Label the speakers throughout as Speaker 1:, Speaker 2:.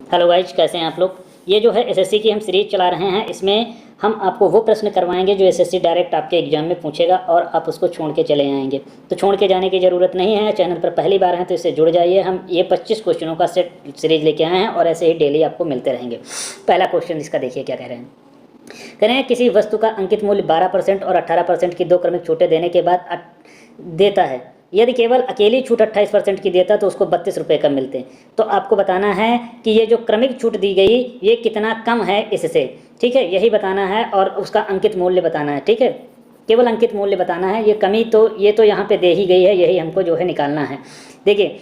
Speaker 1: Hello guys, कैसे हैं आप लोग। ये जो है एसएससी की हम सीरीज चला रहे हैं। इसमें हम आपको वो प्रश्न करवाएंगे जो एसएससी डायरेक्ट आपके एग्जाम में पूछेगा और आप उसको छोड़ के चले आएंगे। तो छोड़ के जाने की ज़रूरत नहीं है। चैनल पर पहली बार हैं तो इससे जुड़ जाइए। हम ये 25 क्वेश्चनों का सेट सीरीज लेके आए हैं और ऐसे ही डेली आपको मिलते रहेंगे। पहला क्वेश्चन इसका देखिए क्या कह रहे हैं। कह रहे हैं किसी वस्तु का अंकित मूल्य 12% और 18% की दो क्रमिक छूटें देने के बाद देता है। यदि केवल अकेली छूट 28% की देता तो उसको 32 रुपये कम मिलते। तो आपको बताना है कि ये जो क्रमिक छूट दी गई ये कितना कम है इससे, ठीक है, यही बताना है और उसका अंकित मूल्य बताना है। ठीक है, केवल अंकित मूल्य बताना है। ये कमी तो ये तो यहाँ पे दे ही गई है, यही हमको जो है निकालना है। देखिए,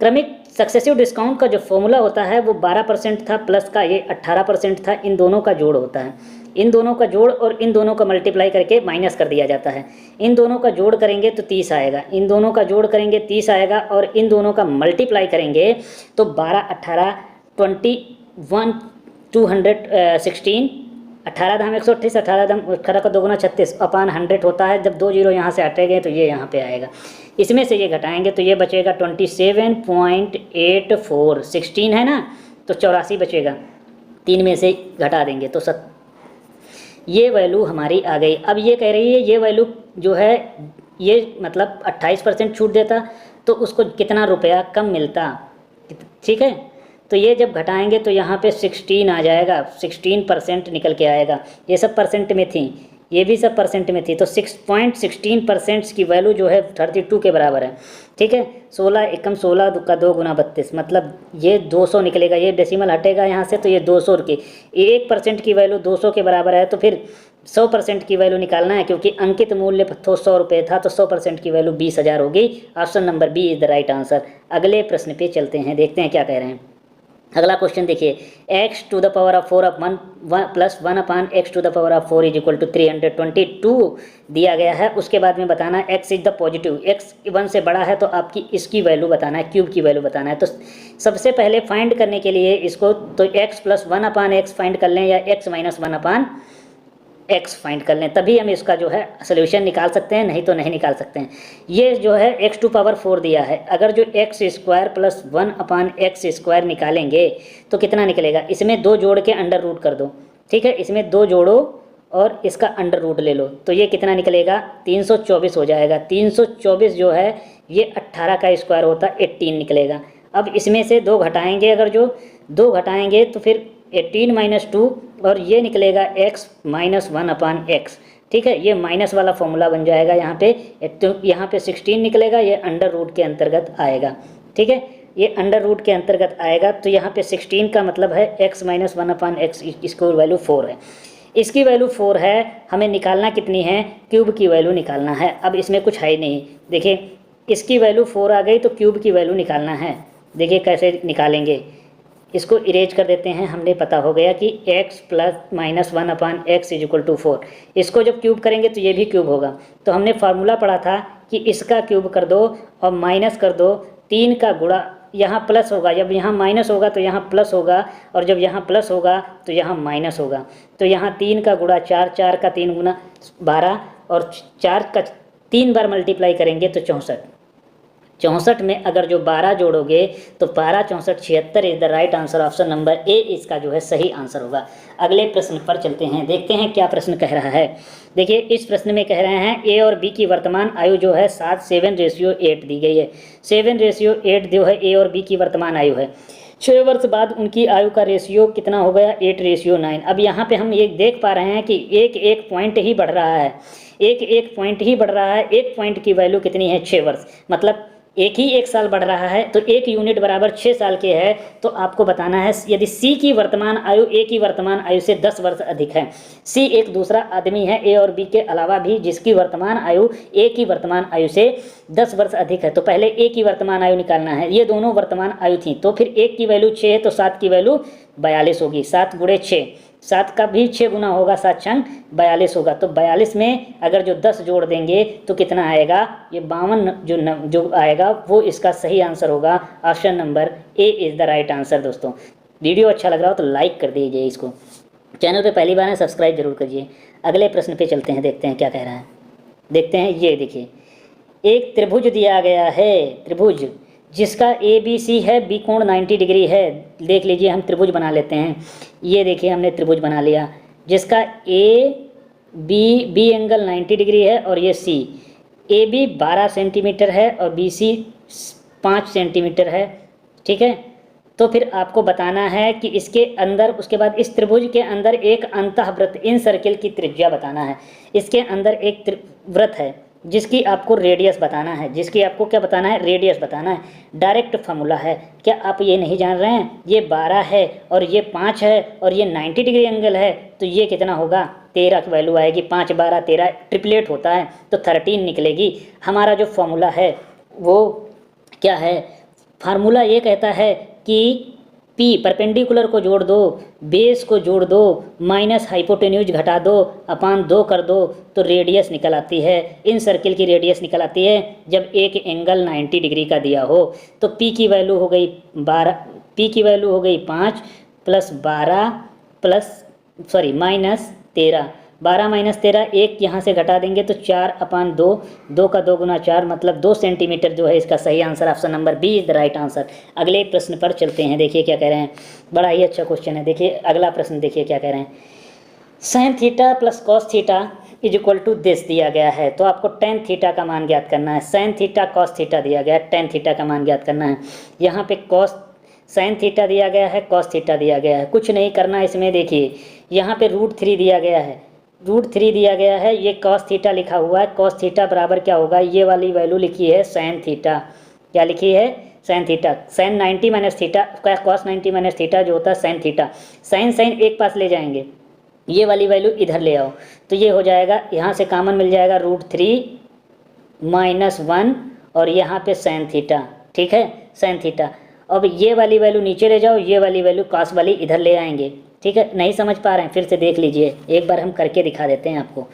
Speaker 1: क्रमिक सक्सेसिव डिस्काउंट का जो फॉर्मूला होता है वो 12% था प्लस का ये 18% था। इन दोनों का जोड़ होता है। इन दोनों का जोड़ और इन दोनों का मल्टीप्लाई करके माइनस कर दिया जाता है। इन दोनों का जोड़ करेंगे तो 30 आएगा, इन दोनों का जोड़ करेंगे 30 आएगा और इन दोनों का मल्टीप्लाई करेंगे तो 12 18 21 216 18 धाम 128 18 का दोगुना 36 अपान 100 होता है। जब 2 जीरो यहाँ से हटेंगे तो ये यहाँ पे आएगा। इसमें से ये घटाएंगे तो ये बचेगा 27.84। 16 है ना, तो 84 बचेगा। 3 में से घटा देंगे तो ये वैल्यू हमारी आ गई। अब ये कह रही है ये वैल्यू जो है ये मतलब 28% छूट देता तो उसको कितना रुपया कम मिलता। ठीक है, तो ये जब घटाएंगे तो यहाँ पे 16 आ जाएगा, 16% निकल के आएगा। ये सब परसेंट में थी, ये भी सब परसेंट में थी, तो 6.16% की वैल्यू जो है 32 के बराबर है। ठीक है, 16 एकम 16 का 2 गुना 32 मतलब ये 200 निकलेगा। ये डेसिमल हटेगा यहाँ से तो ये 200 की 1% की वैल्यू 200 के बराबर है। तो फिर 100% की वैल्यू निकालना है क्योंकि अंकित मूल्य तो 100 रुपये था, तो 100% की वैल्यू 20,000 होगी। Option number B is the right answer. अगले प्रश्न पे चलते हैं, देखते हैं क्या कह रहे हैं। अगला क्वेश्चन देखिए, x to the power of 4 1 plus 1 upon x to the power of 4 is equal to 322 दिया गया है। उसके बाद में बताना है x is the positive, x 1 से बड़ा है तो आपकी इसकी वैल्यू बताना है, क्यूब की वैल्यू बताना है। तो सबसे पहले फाइंड करने के लिए इसको तो x plus 1 upon x find कर लें या x माइनस 1 अपान x फाइंड कर लें, तभी हम इसका जो है सोल्यूशन निकाल सकते हैं, नहीं तो नहीं निकाल सकते हैं। ये जो है x टू पावर 4 दिया है, अगर जो x square plus 1 upon x square निकालेंगे तो कितना निकलेगा। इसमें 2 जोड़ के अंडर रूट कर दो। ठीक है, इसमें 2 जोड़ो और इसका अंडर रूट ले लो तो ये कितना निकलेगा, 324 हो जाएगा। 324 जो है ये 18 का स्क्वायर होता 18 निकलेगा। अब इसमें से 2 घटाएंगे, अगर जो 2 घटाएंगे तो फिर 18 माइनस 2 और ये निकलेगा x माइनस 1 अपान एक्स। ठीक है, ये माइनस वाला फॉर्मूला बन जाएगा यहाँ पे। तो यहाँ पे 16 निकलेगा, ये अंडर रूट के अंतर्गत आएगा। ठीक है, ये अंडर रूट के अंतर्गत आएगा तो यहाँ पे 16 का मतलब है x माइनस 1 अपान एक्स, इसको वैल्यू 4 है। इसकी वैल्यू 4 है, हमें निकालना कितनी है, क्यूब की वैल्यू निकालना है। अब इसमें कुछ है ही नहीं, देखिए इसकी वैल्यू 4 आ गई तो क्यूब की वैल्यू निकालना है। देखिए कैसे निकालेंगे, इसको इरेज कर देते हैं। हमने पता हो गया कि x plus minus 1 upon x is equal to 4। इसको जब क्यूब करेंगे तो ये भी क्यूब होगा। तो हमने फार्मूला पढ़ा था कि इसका क्यूब कर दो और माइनस कर दो, 3 का गुणा यहाँ प्लस होगा, जब यहाँ माइनस होगा तो यहाँ प्लस होगा और जब यहाँ प्लस होगा तो यहाँ माइनस होगा। तो यहाँ 3 का गुणा 4, 4 का 3 गुना 12 और 4 का 3 बार मल्टीप्लाई करेंगे तो 64। 64 में अगर जो 12 जोड़ोगे तो 12 64 76 is the right answer. Option number A इसका जो है सही आंसर होगा। अगले प्रश्न पर चलते हैं, देखते हैं क्या प्रश्न कह रहा है। देखिए इस प्रश्न में कह रहे हैं ए और बी की वर्तमान आयु जो है 7:8 दी गई है। 7:8 जो है ए और बी की वर्तमान आयु है। 6 वर्ष बाद उनकी आयु का रेशियो कितना हो गया, 8:9। अब यहाँ पे हम ये देख पा रहे हैं कि एक पॉइंट ही बढ़ रहा है, एक पॉइंट ही बढ़ रहा है। एक पॉइंट की वैल्यू कितनी है, 6 वर्ष, मतलब एक ही 1 साल बढ़ रहा है तो 1 यूनिट बराबर 6 साल के है। तो आपको बताना है यदि सी की वर्तमान आयु ए की वर्तमान आयु से 10 वर्ष अधिक है। सी एक दूसरा आदमी है ए और बी के अलावा भी जिसकी वर्तमान आयु ए की वर्तमान आयु से 10 वर्ष अधिक है। तो पहले ए की वर्तमान आयु निकालना है। ये दोनों वर्तमान आयु थी तो फिर 1 की वैल्यू 6 है तो 7 की वैल्यू 42 होगी। 7 गुणे 6, 7 का भी 6 गुना होगा, 7 छंग 42 होगा। तो 42 में अगर जो 10 जोड़ देंगे तो कितना आएगा, ये 52 जो आएगा वो इसका सही आंसर होगा। Option number A is the right answer. दोस्तों वीडियो अच्छा लग रहा हो तो लाइक कर दीजिए, इसको चैनल पे पहली बार है सब्सक्राइब जरूर करिए। अगले प्रश्न पे चलते हैं, देखते हैं क्या कह रहा है। देखते हैं, ये देखिए एक त्रिभुज दिया गया है। त्रिभुज जिसका ए बी सी है, बी कोण 90 डिग्री है। देख लीजिए, हम त्रिभुज बना लेते हैं। ये देखिए हमने त्रिभुज बना लिया, जिसका ए बी एंगल 90 डिग्री है और ये सी। ए बी 12 सेंटीमीटर है और बी सी 5 सेंटीमीटर है। ठीक है, तो फिर आपको बताना है कि इसके अंदर, उसके बाद इस त्रिभुज के अंदर एक अंतःवृत्त, इन सर्किल की त्रिज्या बताना है। इसके अंदर एक वृत्त है जिसकी आपको रेडियस बताना है, जिसकी आपको क्या बताना है, रेडियस बताना है। डायरेक्ट फार्मूला है। क्या आप ये नहीं जान रहे हैं, ये 12 है और ये 5 है और ये 90 डिग्री एंगल है, तो ये कितना होगा, 13 की वैल्यू आएगी। 5 12 13 ट्रिपलेट होता है तो 13 निकलेगी। हमारा जो फार्मूला है वो क्या है, फार्मूला ये कहता है कि P परपेंडिकुलर को जोड़ दो, बेस को जोड़ दो, माइनस हाइपोटेन्यूज घटा दो, अपान 2 कर दो, तो रेडियस निकल आती है। इन सर्किल की रेडियस निकल आती है जब एक एंगल 90 डिग्री का दिया हो। तो P की वैल्यू हो गई 12, P की वैल्यू हो गई 5 प्लस 12 माइनस 13, 12 माइनस 13, एक यहाँ से घटा देंगे तो 4/2, 2 का 2 गुना 4 मतलब 2 सेंटीमीटर जो है इसका सही answer. Option number B is the right answer. अगले प्रश्न पर चलते हैं। देखिए क्या कह रहे हैं, बड़ा ही अच्छा क्वेश्चन है। देखिए अगला प्रश्न, देखिए क्या कह रहे हैं। Sine theta plus cos theta is equal to this दिया गया है, तो आपको टेन थीटा का मान ज्ञात करना है। साइन थीटा कॉस थीटा दिया गया है, टेन थीटा का मान ज्ञात करना है। यहाँ पे कॉस साइन थीटा दिया गया है, कॉस थीटा दिया गया है, कुछ नहीं करना इसमें। देखिए यहाँ पे √3 दिया गया है, √3 दिया गया है, ये कॉस थीटा लिखा हुआ है। कॉस थीटा बराबर क्या होगा, ये वाली वैल्यू लिखी है साइन थीटा, क्या लिखी है, sine theta. Sine 90 minus theta, cos 90 minus theta जो होता है साइन थीटा। साइन साइन एक पास ले जाएंगे, ये वाली वैल्यू इधर ले आओ, तो ये हो जाएगा, यहाँ से कॉमन मिल जाएगा √3 माइनस 1 और यहाँ पे साइन थीटा। ठीक है, साइन थीटा। अब ये वाली वैल्यू नीचे ले जाओ, ये वाली वैल्यू कॉस वाली इधर ले आएंगे। ठीक है, नहीं समझ पा रहे हैं, फिर से देख लीजिए, एक बार हम करके दिखा देते हैं आपको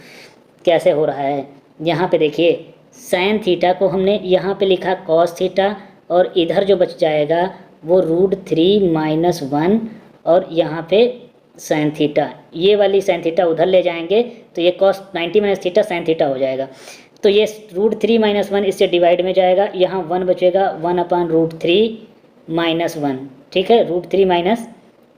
Speaker 1: कैसे हो रहा है। यहाँ पे देखिए साइन थीटा को हमने यहाँ पे लिखा कॉस थीटा और इधर जो बच जाएगा वो √3 माइनस 1 और यहाँ पे साइन थीटा। ये वाली साइन थीटा उधर ले जाएंगे तो ये cos 90 minus theta sine theta हो जाएगा। तो ये √3 माइनस 1 इससे डिवाइड में जाएगा, यहाँ 1 बचेगा, 1/√3 माइनस 1। ठीक है, √3 माइनस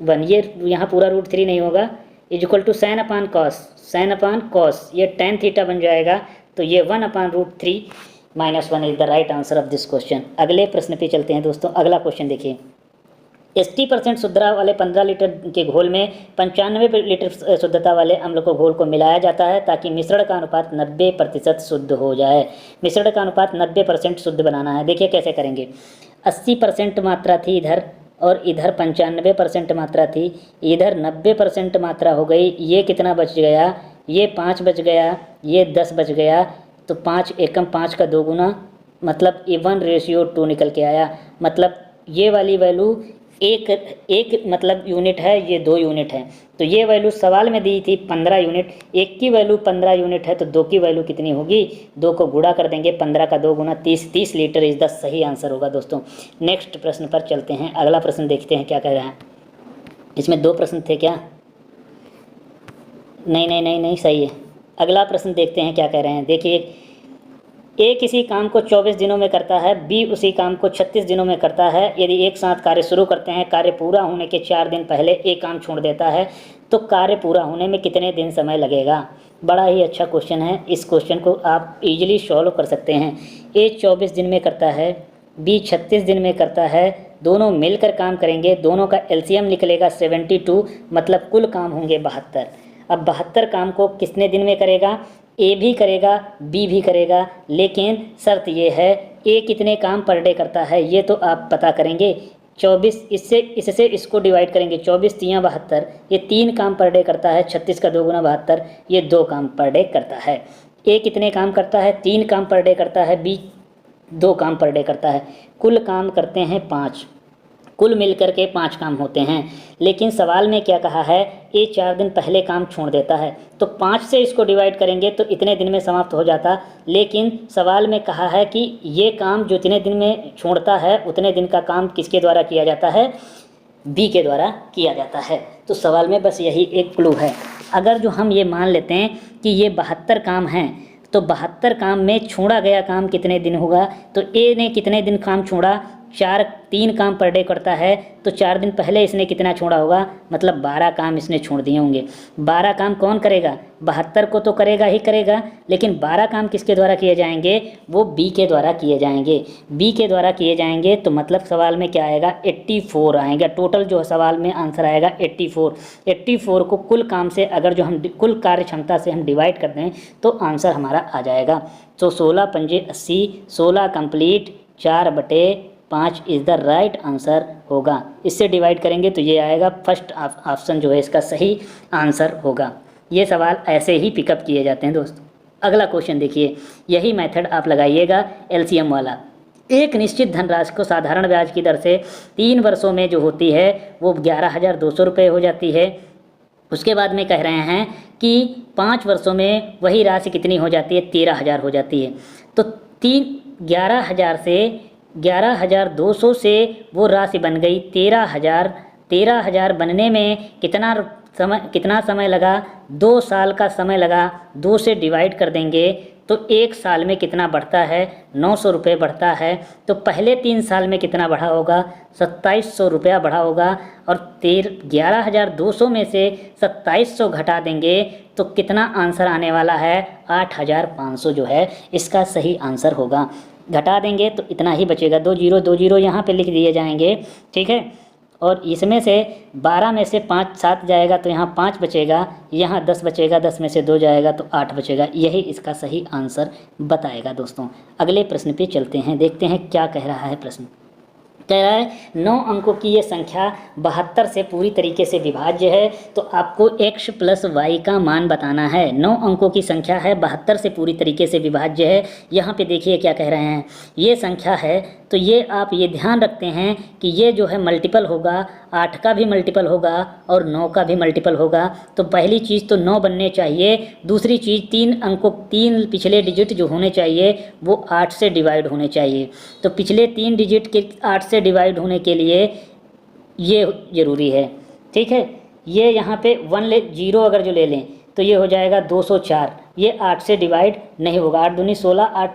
Speaker 1: 1, ये यहाँ पूरा √3 नहीं होगा, is equal to sine upon cos, sine upon cos, ये टेन थीटा बन जाएगा। तो ये 1/√3 minus 1 is the right answer of this question. अगले प्रश्न पे चलते हैं दोस्तों। अगला क्वेश्चन देखिए, 80% शुद्धता वाले 15 लीटर के घोल में 95 लीटर शुद्धता वाले अम्ल को घोल को मिलाया जाता है ताकि मिश्रण का अनुपात 90% शुद्ध हो जाए। मिश्रण का अनुपात 90% शुद्ध बनाना है। देखिए कैसे करेंगे, 80% मात्रा थी इधर और इधर 95% मात्रा थी, इधर 90% मात्रा हो गई। ये कितना बच गया, ये 5 बच गया, ये 10 बच गया, तो 5 एकम 5 का 2 गुना मतलब 1:2 निकल के आया। मतलब ये वाली वैल्यू एक मतलब यूनिट है, ये 2 यूनिट है। तो ये वैल्यू सवाल में दी थी 15 यूनिट, एक की वैल्यू 15 यूनिट है तो 2 की वैल्यू कितनी होगी, 2 को गुणा कर देंगे, 15 का 2 गुना 30 लीटर इस 10 सही आंसर होगा दोस्तों। नेक्स्ट प्रश्न पर चलते हैं। अगला प्रश्न देखते हैं क्या कह रहा है। इसमें 2 प्रश्न थे क्या, नहीं सही है। अगला प्रश्न देखते हैं क्या कह रहे हैं। देखिए, ए किसी काम को 24 दिनों में करता है, बी उसी काम को 36 दिनों में करता है। यदि एक साथ कार्य शुरू करते हैं, कार्य पूरा होने के 4 दिन पहले ए काम छोड़ देता है, तो कार्य पूरा होने में कितने दिन समय लगेगा। बड़ा ही अच्छा क्वेश्चन है, इस क्वेश्चन को आप इजीली सॉल्व कर सकते हैं। ए 24 दिन में करता है, बी 36 दिन में करता है, दोनों मिलकर काम करेंगे, दोनों का एलसीएम निकलेगा 72, मतलब कुल काम होंगे 72। अब 72 काम को कितने दिन में करेगा, ए भी करेगा बी भी करेगा, लेकिन शर्त ये है ए कितने काम पर डे करता है ये तो आप पता करेंगे। 24 इससे इसको डिवाइड करेंगे, 24 3 72, ये 3 काम पर डे करता है, 36 का 2 गुना 72, ये 2 काम पर डे करता है। ए कितने काम करता है, 3 काम पर डे करता है, बी 2 काम पर डे करता है, कुल काम करते हैं 5, कुल मिलकर के 5 काम होते हैं। लेकिन सवाल में क्या कहा है, ए 4 दिन पहले काम छोड़ देता है, तो 5 से इसको डिवाइड करेंगे तो इतने दिन में समाप्त हो जाता। लेकिन सवाल में कहा है कि ये काम जो इतने दिन में छोड़ता है उतने दिन का काम किसके द्वारा किया जाता है, बी के द्वारा किया जाता है। तो सवाल में बस यही एक क्लू है। अगर जो हम ये मान लेते हैं कि ये 72 काम हैं, तो 72 काम में छोड़ा गया काम कितने दिन होगा, तो ए ने कितने दिन काम छोड़ा, तीन काम पर डे करता है तो 4 दिन पहले इसने कितना छोड़ा होगा, मतलब 12 काम इसने छोड़ दिए होंगे। 12 काम कौन करेगा, 72 को तो करेगा ही करेगा, लेकिन 12 काम किसके द्वारा किए जाएंगे, वो बी के द्वारा किए जाएंगे। बी के द्वारा किए जाएंगे तो मतलब सवाल में क्या आएगा, 84 आएगा। टोटल जो सवाल में आंसर आएगा 84। 84 को कुल काम से अगर जो हम कुल कार्य क्षमता से हम डिवाइड कर दें तो आंसर हमारा आ जाएगा। तो 16 पंजे 80, 16 complete, 4/5 is the right answer होगा। इससे डिवाइड करेंगे तो ये आएगा, फर्स्ट ऑप्शन जो है इसका सही आंसर होगा। ये सवाल ऐसे ही पिकअप किए जाते हैं दोस्तों। अगला क्वेश्चन देखिए, यही मेथड आप लगाइएगा एलसीएम वाला। एक निश्चित धनराशि को साधारण ब्याज की दर से 3 वर्षों में जो होती है वो 11,200 रुपये हो जाती है। उसके बाद में कह रहे हैं कि 5 वर्षों में वही राशि कितनी हो जाती है, 13,000 हो जाती है। तो 11,200 से वो राशि बन गई 13,000। 13,000 बनने में कितना समय लगा, 2 साल का समय लगा। 2 से डिवाइड कर देंगे तो 1 साल में कितना बढ़ता है, 900 रुपये बढ़ता है। तो पहले 3 साल में कितना बढ़ा होगा, 2700 रुपया बढ़ा होगा। और 11,200 में से 2700 घटा देंगे तो कितना आंसर आने वाला है, 8,500 जो है इसका सही आंसर होगा। घटा देंगे तो इतना ही बचेगा, 2 जीरो यहाँ पे लिख दिए जाएंगे, ठीक है। और इसमें से 12 में से 5 7 जाएगा तो यहाँ 5 बचेगा, यहाँ 10 बचेगा, 10 में से 2 जाएगा तो 8 बचेगा। यही इसका सही आंसर बताएगा दोस्तों। अगले प्रश्न पे चलते हैं, देखते हैं क्या कह रहा है प्रश्न। कह रहा है 9 अंकों की ये संख्या 72 से पूरी तरीके से विभाज्य है, तो आपको x + y का मान बताना है। 9 अंकों की संख्या है, 72 से पूरी तरीके से विभाज्य है। यहाँ पे देखिए क्या कह रहे हैं, ये संख्या है तो ये आप ये ध्यान रखते हैं कि ये जो है मल्टीपल होगा, 8 का भी मल्टीपल होगा और 9 का भी मल्टीपल होगा। तो पहली चीज़ तो 9 बनने चाहिए, दूसरी चीज़ 3 पिछले डिजिट जो होने चाहिए वो 8 से डिवाइड होने चाहिए। तो पिछले 3 डिजिट के 8 से डिवाइड होने के लिए ये ज़रूरी है, ठीक है। ये यहाँ पे 0 अगर जो ले लें तो ये हो जाएगा 204। ये 8 से डिवाइड नहीं होगा, 8 दूनी 16, 8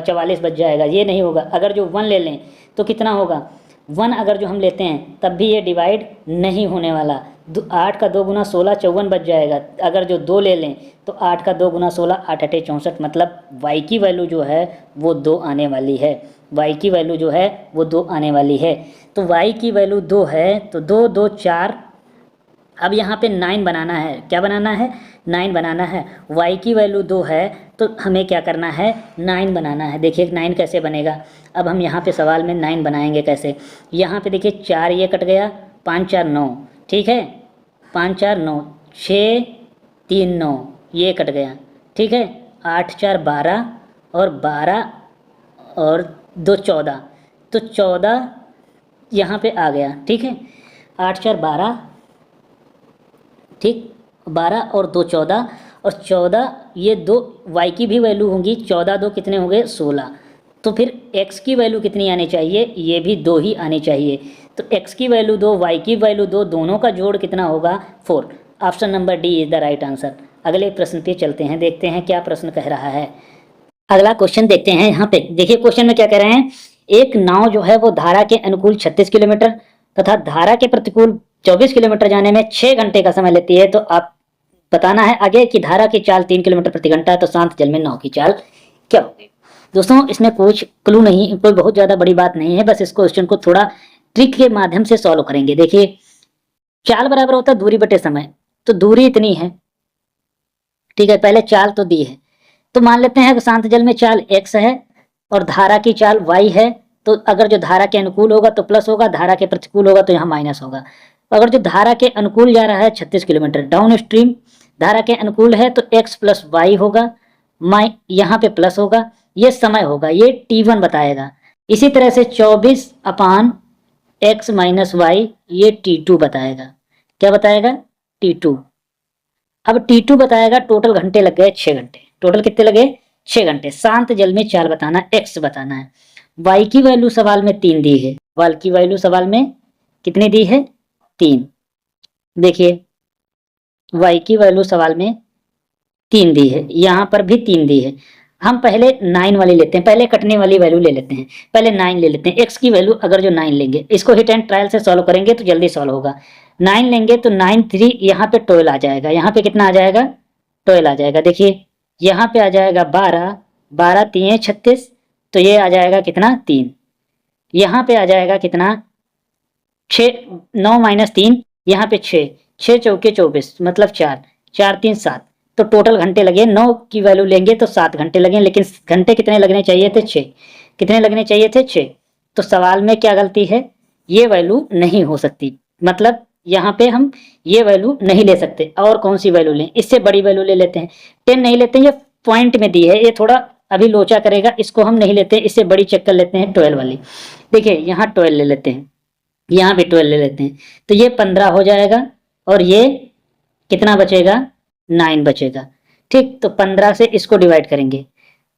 Speaker 1: 44 बच जाएगा, ये नहीं होगा। अगर जो 1 ले लें तो कितना होगा, 1 अगर जो हम लेते हैं तब भी ये डिवाइड नहीं होने वाला। 8 का 2 गुना 16, 54 बच जाएगा। अगर जो 2 ले लें तो 8 का 2 गुना 16, 8 8 64, मतलब y की वैल्यू जो है वो 2 आने वाली है। y की वैल्यू जो है वो 2 आने वाली है। तो y की वैल्यू 2 है तो 2 2 4। अब यहाँ पे 9 बनाना है, क्या बनाना है, 9 बनाना है। y की वैल्यू 2 है तो हमें क्या करना है, 9 बनाना है। देखिए 9 कैसे बनेगा, अब हम यहाँ पे सवाल में 9 बनाएंगे कैसे। यहाँ पे देखिए 4 ये कट गया, 5 4 9, ठीक है, 5 4 9, 6 3 9 ये कट गया, ठीक है। 8 4 12 और 12 और 2 14, तो 14 यहाँ पे आ गया, ठीक है। 8 4 12, ठीक, 12 और 2 14, और 14 ये 2 y की भी वैल्यू होंगी, 14 2 कितने हो गए, 16। तो फिर x की वैल्यू कितनी आनी चाहिए, ये भी 2 ही आनी चाहिए। तो x की वैल्यू 2, y की वैल्यू 2, दोनों का जोड़ कितना होगा, 4। Option number D is the right answer. अगले प्रश्न पे चलते हैं, देखते हैं क्या प्रश्न कह रहा है। अगला क्वेश्चन देखते हैं। यहाँ पे देखिए क्वेश्चन में क्या कह रहे हैं, एक नाव जो है वो धारा के अनुकूल 36 किलोमीटर तथा धारा के प्रतिकूल 24 किलोमीटर जाने में 6 घंटे का समय लेती है। तो आप बताना है आगे कि धारा की चाल 3 किलोमीटर प्रति घंटा, तो शांत जल में नाव की चाल क्या होगी। दोस्तों इसमें कुछ क्लू नहीं, कोई बहुत ज़्यादा बड़ी बात नहीं है, बस इस क्वेश्चन को थोड़ा ट्रिक के माध्यम से सॉल्व करेंगे। देखिए चाल बराबर होता है दूरी बटे समय, तो दूरी इतनी है, ठीक है, पहले चाल तो दी है, तो मान लेते हैं कि शांत जल में चाल x है और धारा की चाल y है। तो अगर जो धारा के अनुकूल होगा तो प्लस होगा, धारा के प्रतिकूल होगा तो यहाँ माइनस होगा। अगर जो धारा के अनुकूल जा रहा है 36 किलोमीटर डाउन स्ट्रीम, धारा के अनुकूल है तो x + y होगा, यहाँ पे प्लस होगा, ये समय होगा, ये t1 बताएगा। इसी तरह से 24/x - y ये t2 बताएगा। क्या बताएगा, t2। अब t2 बताएगा, टोटल घंटे लग गए 6 घंटे। टोटल कितने लगे, 6 घंटे। शांत जल में चाल बताना, x बताना है। y की वैल्यू सवाल में 3 दी है, y की वैल्यू सवाल में कितनी दी है, 3। देखिए y की वैल्यू सवाल में 3 दी है, यहाँ पर भी 3 दी है। हम पहले 9 वाली लेते हैं, पहले कटने वाली वैल्यू ले लेते हैं, पहले 9 ले लेते हैं। x की वैल्यू अगर जो 9 लेंगे, इसको हिट एंड ट्रायल से सॉल्व करेंगे तो जल्दी सॉल्व होगा। 9 लेंगे तो 9 3 यहाँ पे 12 आ जाएगा, यहाँ पे कितना आ जाएगा 12 आ जाएगा। देखिए यहाँ पे आ जाएगा 12, 12 3 36, तो ये आ जाएगा कितना 3। यहाँ पे आ जाएगा कितना 6, 9 माइनस 3, यहाँ पे 6, 6 चौके 24 मतलब 4, 4 3 7, तो टोटल घंटे लगे 9 की वैल्यू लेंगे तो 7 घंटे लगे, लेकिन घंटे कितने लगने चाहिए थे 6, कितने लगने चाहिए थे 6। तो सवाल में क्या गलती है, ये वैल्यू नहीं हो सकती, मतलब यहाँ पे हम ये वैल्यू नहीं ले सकते। और कौन सी वैल्यू लें, इससे बड़ी वैल्यू ले लेते हैं। 10 नहीं लेते हैं, ये पॉइंट में दी है, ये थोड़ा अभी लोचा करेगा, इसको हम नहीं लेते, इससे बड़ी चेक कर लेते हैं 12 वाली। देखिए यहाँ 12 ले लेते हैं, यहाँ भी 12 ले लेते हैं, तो ये 15 हो जाएगा और ये कितना बचेगा 9 बचेगा। ठीक, तो 15 से इसको डिवाइड करेंगे,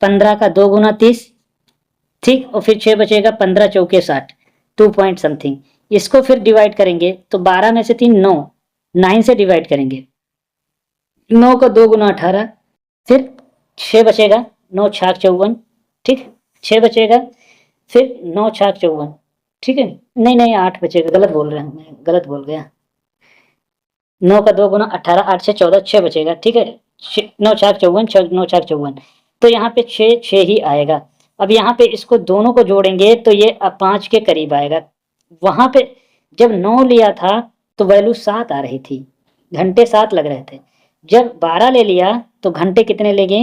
Speaker 1: 15 का 2 गुना 30, ठीक, और फिर 6 बचेगा, 15 चौके 60, 2 पॉइंट समथिंग। इसको फिर डिवाइड करेंगे तो 12 में से 3 9, 9 से डिवाइड करेंगे, 9 का 2 गुना 18, फिर 6 बचेगा, 9 छाक 54, ठीक, 6 बचेगा, फिर 9 छाक 54, ठीक है, नहीं नहीं 8 बचेगा, गलत बोल रहे हैं, मैं गलत बोल गया। 9 का 2 गुना 18, 8 से 14, 6 बचेगा, ठीक है, 9 छाक 54, 9 छाक 54, तो यहाँ पे 6 6 ही आएगा। अब यहाँ पे इसको दोनों को जोड़ेंगे तो ये 5 के करीब आएगा। वहां पे जब 9 लिया था तो वैल्यू 7 आ रही थी, घंटे 7 लग रहे थे। जब 12 ले लिया तो घंटे कितने लगे,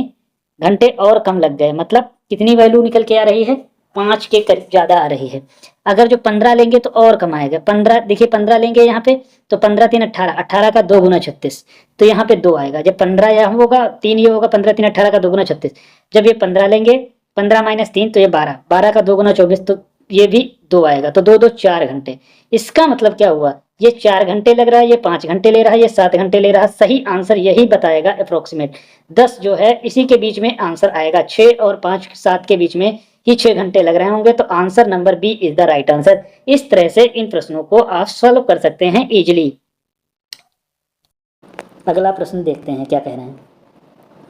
Speaker 1: घंटे और कम लग गए, मतलब कितनी वैल्यू निकल के आ रही है 5 के करीब ज़्यादा आ रही है। अगर जो 15 लेंगे तो और कम आएगा। 15 देखिए 15 लेंगे यहाँ पे तो 15 3 18, 18 का 2 गुना 36, तो यहाँ पे 2 आएगा। जब 15 यहाँ होगा 3 ये होगा, 15 3 18 का 2 गुना 36। जब ये 15 लेंगे, 15 माइनस 3 तो ये 12, 12 का 2 गुना 24, तो ये भी 2 आएगा, तो 2 2 4 घंटे। इसका मतलब क्या हुआ, ये 4 घंटे लग रहा है, ये 5 घंटे ले रहा है, ये 7 घंटे ले रहा है। सही आंसर यही बताएगा अप्रोक्सीमेट 10 जो है इसी के बीच में आंसर आएगा। 6 और 5 7 के बीच में ही 6 घंटे लग रहे होंगे, तो answer number B is the right answer. इस तरह से इन प्रश्नों को आप सॉल्व कर सकते हैं इजिली। अगला प्रश्न देखते हैं क्या कह रहे हैं।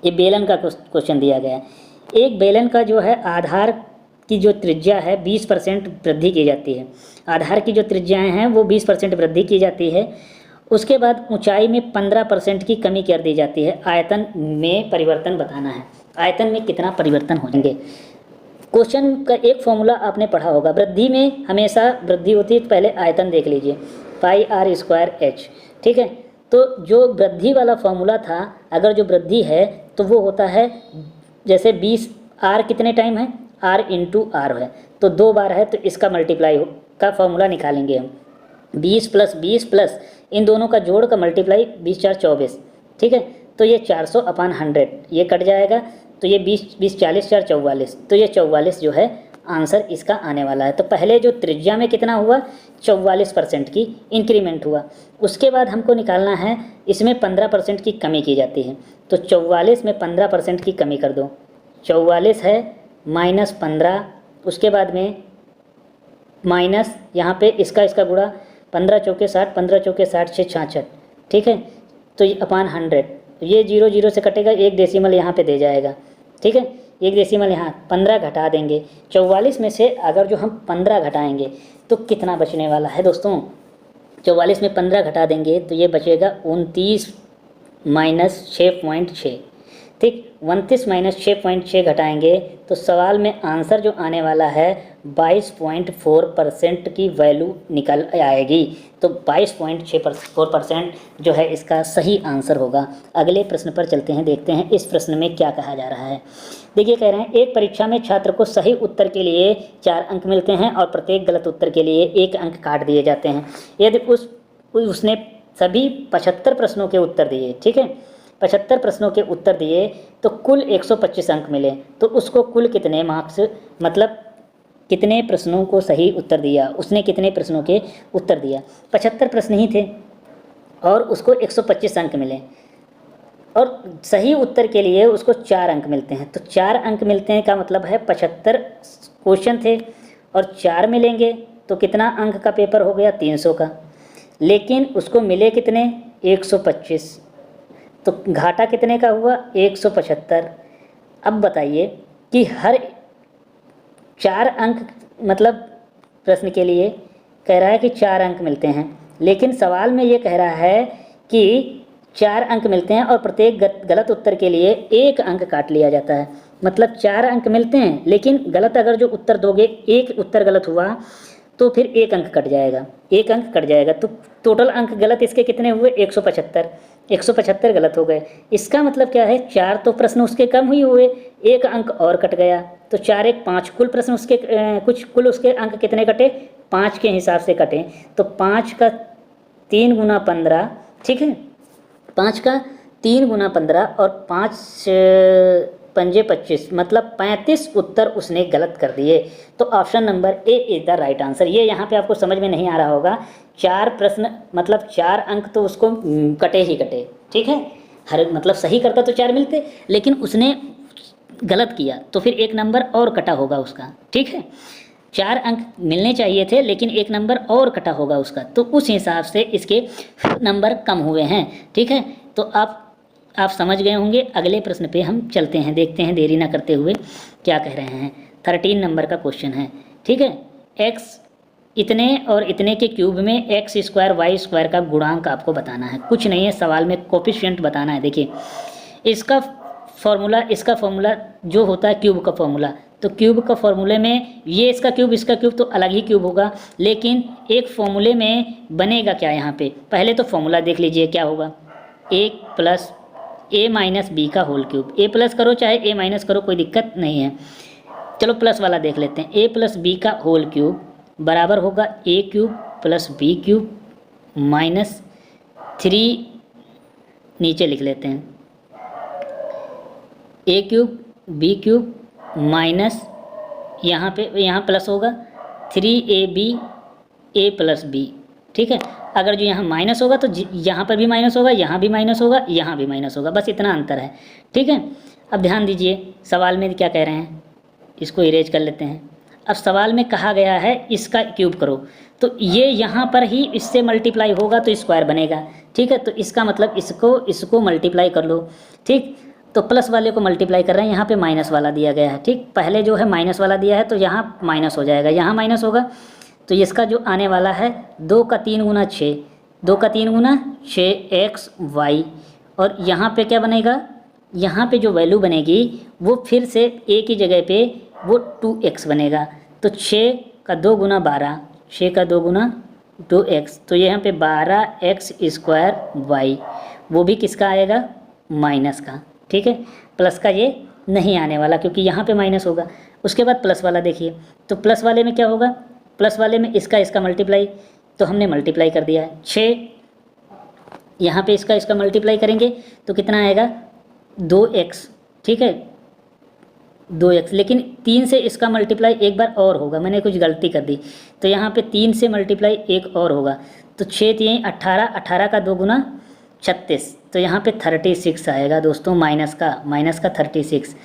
Speaker 1: ये बेलन का क्वेश्चन दिया गया है। एक बेलन का जो है आधार की जो त्रिज्या है 20% वृद्धि की जाती है। आधार की जो त्रिज्याएं हैं वो 20% वृद्धि की जाती है। उसके बाद ऊंचाई में 15% की कमी कर दी जाती है। आयतन में परिवर्तन बताना है, आयतन में कितना परिवर्तन हो जाएंगे। क्वेश्चन का एक फॉर्मूला आपने पढ़ा होगा, वृद्धि में हमेशा वृद्धि होती है, पहले आयतन देख लीजिए, पाई आर स्क्वायर एच, ठीक है। तो जो वृद्धि वाला फॉर्मूला था, अगर जो वृद्धि है तो वो होता है जैसे 20, आर कितने टाइम है, आर इंटू आर है, तो 2 बार है, तो इसका मल्टीप्लाई का फॉर्मूला निकालेंगे हम। 20 प्लस 20 प्लस इन दोनों का जोड़ का मल्टीप्लाई 20 4 24, ठीक है, तो ये 400/100 ये कट जाएगा, तो ये 20 20 40 4 44, तो ये 44 जो है आंसर इसका आने वाला है। तो पहले जो त्रिज्या में कितना हुआ 44% की इंक्रीमेंट हुआ। उसके बाद हमको निकालना है इसमें 15% की कमी की जाती है, तो 44 में 15% की कमी कर दो, 44 है माइनस 15, उसके बाद में माइनस यहाँ पे इसका गुणा 15 चौके 60, 15 चौके 60 6 66, ठीक है, तो ये अपान 100, ये 0 0 से कटेगा, एक डेसिमल यहाँ पे दे जाएगा, ठीक है, एक डेसिमल यहाँ 15 घटा देंगे। 44 में से अगर जो हम 15 घटाएंगे तो कितना बचने वाला है दोस्तों, 44 में 15 घटा देंगे तो ये बचेगा 29 माइनस 6.6, ठीक, 29 माइनस 6.6 घटाएंगे तो सवाल में आंसर जो आने वाला है 22.4% की वैल्यू निकल आएगी। तो 22.4% जो है इसका सही आंसर होगा। अगले प्रश्न पर चलते हैं, देखते हैं इस प्रश्न में क्या कहा जा रहा है। देखिए कह रहे हैं एक परीक्षा में छात्र को सही उत्तर के लिए 4 अंक मिलते हैं और प्रत्येक गलत उत्तर के लिए 1 अंक काट दिए जाते हैं। यदि उसने सभी 75 प्रश्नों के उत्तर दिए, ठीक है, 75 प्रश्नों के उत्तर दिए तो कुल 125 अंक मिले, तो उसको कुल कितने मार्क्स, मतलब कितने प्रश्नों को सही उत्तर दिया, उसने कितने प्रश्नों के उत्तर दिया। 75 प्रश्न ही थे और उसको 125 अंक मिले और सही उत्तर के लिए उसको 4 अंक मिलते हैं। तो 4 अंक मिलते हैं का मतलब है 75 क्वेश्चन थे और 4 मिलेंगे तो कितना अंक का पेपर हो गया 300 का, लेकिन उसको मिले कितने 125, तो घाटा कितने का हुआ 175। अब बताइए कि हर 4 अंक, मतलब प्रश्न के लिए कह रहा है कि 4 अंक मिलते हैं, लेकिन सवाल में ये कह रहा है कि 4 अंक मिलते हैं और प्रत्येक गलत उत्तर के लिए 1 अंक काट लिया जाता है। मतलब 4 अंक मिलते हैं, लेकिन गलत अगर जो उत्तर दोगे, एक उत्तर गलत हुआ तो फिर 1 अंक कट जाएगा, 1 अंक कट जाएगा। तो टोटल अंक गलत इसके कितने हुए? 175, 175 गलत हो गए। इसका मतलब क्या है, 4 तो प्रश्न उसके कम ही हुए, 1 अंक और कट गया। तो 4 1 5, कुल प्रश्न उसके कुल उसके अंक कितने कटे? 5 के हिसाब से कटे। तो 5 का 3 गुना 15, ठीक है, 5 का 3 गुना 15 और 5 पंजे 25, मतलब 35 उत्तर उसने गलत कर दिए। तो option number A is the right answer. ये यहाँ पे आपको समझ में नहीं आ रहा होगा, 4 प्रश्न मतलब 4 अंक तो उसको कटे ही कटे, ठीक है। हर मतलब सही करता तो 4 मिलते, लेकिन उसने गलत किया तो फिर 1 नंबर और कटा होगा उसका, ठीक है। 4 अंक मिलने चाहिए थे, लेकिन 1 नंबर और कटा होगा उसका, तो उस हिसाब से इसके नंबर कम हुए हैं, ठीक है। तो आप समझ गए होंगे। अगले प्रश्न पे हम चलते हैं, देखते हैं देरी ना करते हुए क्या कह रहे हैं। 13 नंबर का क्वेश्चन है, ठीक है। x इतने और इतने के क्यूब में x स्क्वायर y स्क्वायर का गुणांक आपको बताना है। कुछ नहीं है, सवाल में कोफिशिएंट बताना है। देखिए इसका फॉर्मूला जो होता है क्यूब का फॉर्मूला, तो क्यूब का फॉर्मूले में ये इसका क्यूब तो अलग ही क्यूब होगा, लेकिन एक फॉर्मूले में बनेगा क्या यहाँ पे, पहले तो फॉर्मूला देख लीजिए क्या होगा। a plus a minus B का होल क्यूब, a प्लस करो चाहे a माइनस करो कोई दिक्कत नहीं है। चलो प्लस वाला देख लेते हैं। a प्लस बी का होल क्यूब बराबर होगा a cube plus B cube minus 3, नीचे लिख लेते हैं a cube B cube minus यहाँ प्लस होगा 3ab a प्लस बी, ठीक है। अगर जो यहाँ माइनस होगा तो यहाँ पर भी माइनस होगा, यहाँ भी माइनस होगा, यहाँ भी माइनस होगा, बस इतना अंतर है, ठीक है। अब ध्यान दीजिए सवाल में क्या कह रहे हैं, इसको इरेज कर लेते हैं। अब सवाल में कहा गया है इसका क्यूब करो, तो ये यहाँ पर ही इससे मल्टीप्लाई होगा तो स्क्वायर बनेगा, ठीक है। तो इसका मतलब इसको मल्टीप्लाई कर लो, ठीक। तो प्लस वाले को मल्टीप्लाई कर रहे हैं, यहाँ पे माइनस वाला दिया गया है, ठीक। पहले जो है माइनस वाला दिया है तो यहाँ माइनस हो जाएगा, यहाँ माइनस होगा, तो इसका जो आने वाला है 2 का 3 गुना 6, 2 का 3 गुना 6xy, और यहाँ पे क्या बनेगा, यहाँ पे जो वैल्यू बनेगी वो फिर से a की जगह पे वो 2x बनेगा। तो 6 का 2 गुना 12, 6 का 2 गुना 2x, तो यहाँ पे 12x स्क्वायर y, वो भी किसका आएगा, माइनस का, ठीक है। प्लस का ये नहीं आने वाला क्योंकि यहाँ पे माइनस होगा। उसके बाद प्लस वाला देखिए, तो प्लस वाले में क्या होगा, प्लस वाले में इसका मल्टीप्लाई, तो हमने मल्टीप्लाई कर दिया है 6, यहाँ पे इसका मल्टीप्लाई करेंगे तो कितना आएगा 2x, ठीक है 2x, लेकिन 3 से इसका मल्टीप्लाई एक बार और होगा, मैंने कुछ गलती कर दी, तो यहाँ पे 3 से मल्टीप्लाई एक और होगा, तो 6 3 18, 18 का 2 गुना 36, तो यहाँ पे 36 आएगा दोस्तों, माइनस का 36।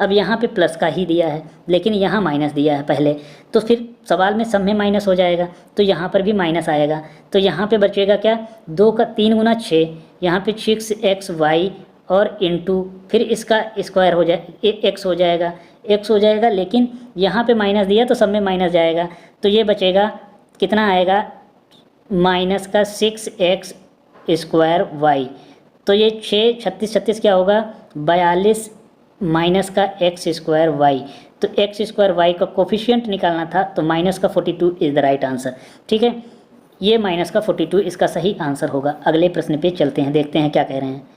Speaker 1: अब यहाँ पे प्लस का ही दिया है, लेकिन यहाँ माइनस दिया है पहले, तो फिर सवाल में सब में माइनस हो जाएगा, तो यहाँ पर भी माइनस आएगा, तो यहाँ पे बचेगा क्या, 2 का 3 गुना 6, यहाँ पे 6xy और इंटू फिर इसका स्क्वायर हो जाए x हो जाएगा, लेकिन यहाँ पे माइनस दिया तो सब में माइनस जाएगा, तो ये बचेगा कितना आएगा, माइनस का 6x स्क्वायर y, तो ये 6 36 36 क्या होगा 42 माइनस का x स्क्वायर y, तो x स्क्वायर y का कोफिशिएंट निकालना था, तो माइनस का 42 इज़ द राइट आंसर, ठीक है। ये माइनस का 42 इसका सही आंसर होगा। अगले प्रश्न पे चलते हैं, देखते हैं क्या कह रहे हैं।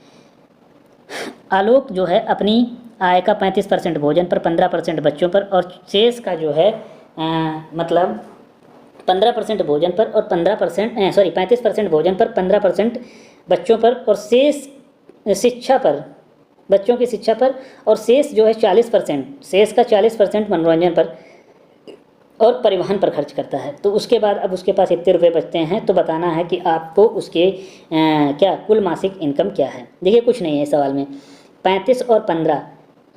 Speaker 1: आलोक जो है अपनी आय का 35% भोजन पर, 15% बच्चों पर और शेष का जो है मतलब 15% भोजन पर और 35% भोजन पर, 15% बच्चों पर और शेष शिक्षा पर, बच्चों की शिक्षा पर, और शेष जो है 40%, शेष का 40% मनोरंजन पर और परिवहन पर खर्च करता है। तो उसके बाद अब उसके पास इतने रुपए बचते हैं, तो बताना है कि आपको उसके क्या कुल मासिक इनकम क्या है। देखिए कुछ नहीं है सवाल में, 35 और 15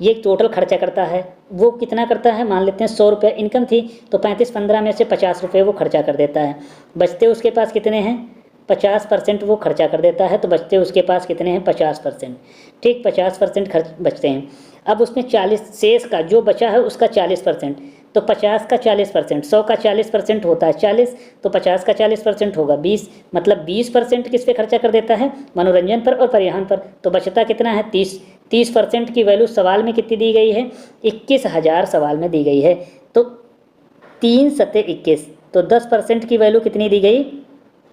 Speaker 1: ये टोटल खर्चा करता है, वो कितना करता है, मान लेते हैं 100 रुपये इनकम थी, तो 35-15 में से 50 रुपये वो खर्चा कर देता है, बचते उसके पास कितने हैं 50% वो खर्चा कर देता है, तो बचते उसके पास कितने हैं 50%, ठीक 50% खर्च बचते हैं। अब उसमें 40 शेष का जो बचा है उसका 40%, तो 50 का 40%, 100 का 40% होता है 40, तो 50 का 40% होगा 20, मतलब 20% किस पे खर्चा कर देता है, मनोरंजन पर और परिवहन पर। तो बचता कितना है 30। 30% की वैल्यू सवाल में कितनी दी गई है, 21,000 सवाल में दी गई है। तो 3 सत्ते 21, तो 10% की वैल्यू कितनी दी गई,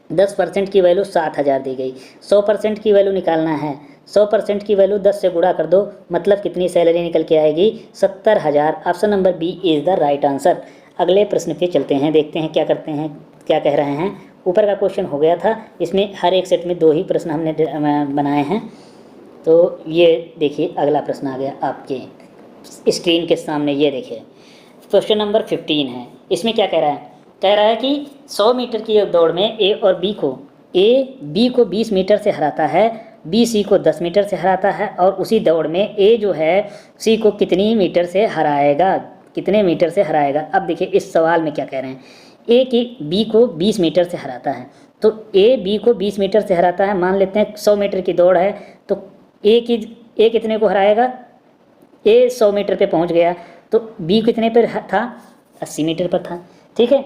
Speaker 1: 10% की वैल्यू 7,000 दी गई। 100% की वैल्यू निकालना है, 100% की वैल्यू 10 से गुणा कर दो, मतलब कितनी सैलरी निकल के आएगी, 70,000। Option number B is the right answer. अगले प्रश्न पे चलते हैं, देखते हैं क्या करते हैं, क्या कह रहे हैं। ऊपर का क्वेश्चन हो गया था, इसमें हर एक सेट में 2 ही प्रश्न हमने बनाए हैं। तो ये देखिए अगला प्रश्न आ गया आपके स्क्रीन के सामने, ये देखिए क्वेश्चन नंबर 15 है। इसमें क्या कह रहा है, कह रहा है कि 100 मीटर की दौड़ में ए और बी को, ए बी को 20 मीटर से हराता है, बी सी को 10 मीटर से हराता है, और उसी दौड़ में ए जो है सी को कितनी मीटर से हराएगा, कितने मीटर से हराएगा। अब देखिए इस सवाल में क्या कह रहे हैं, ए की बी को 20 मीटर से हराता है, तो ए बी को 20 मीटर से हराता है, मान लेते हैं 100 मीटर की दौड़ है, तो ए कितने को हराएगा, ए 100 मीटर पे पहुंच गया, तो बी कितने पर था, 80 मीटर पर था, ठीक है।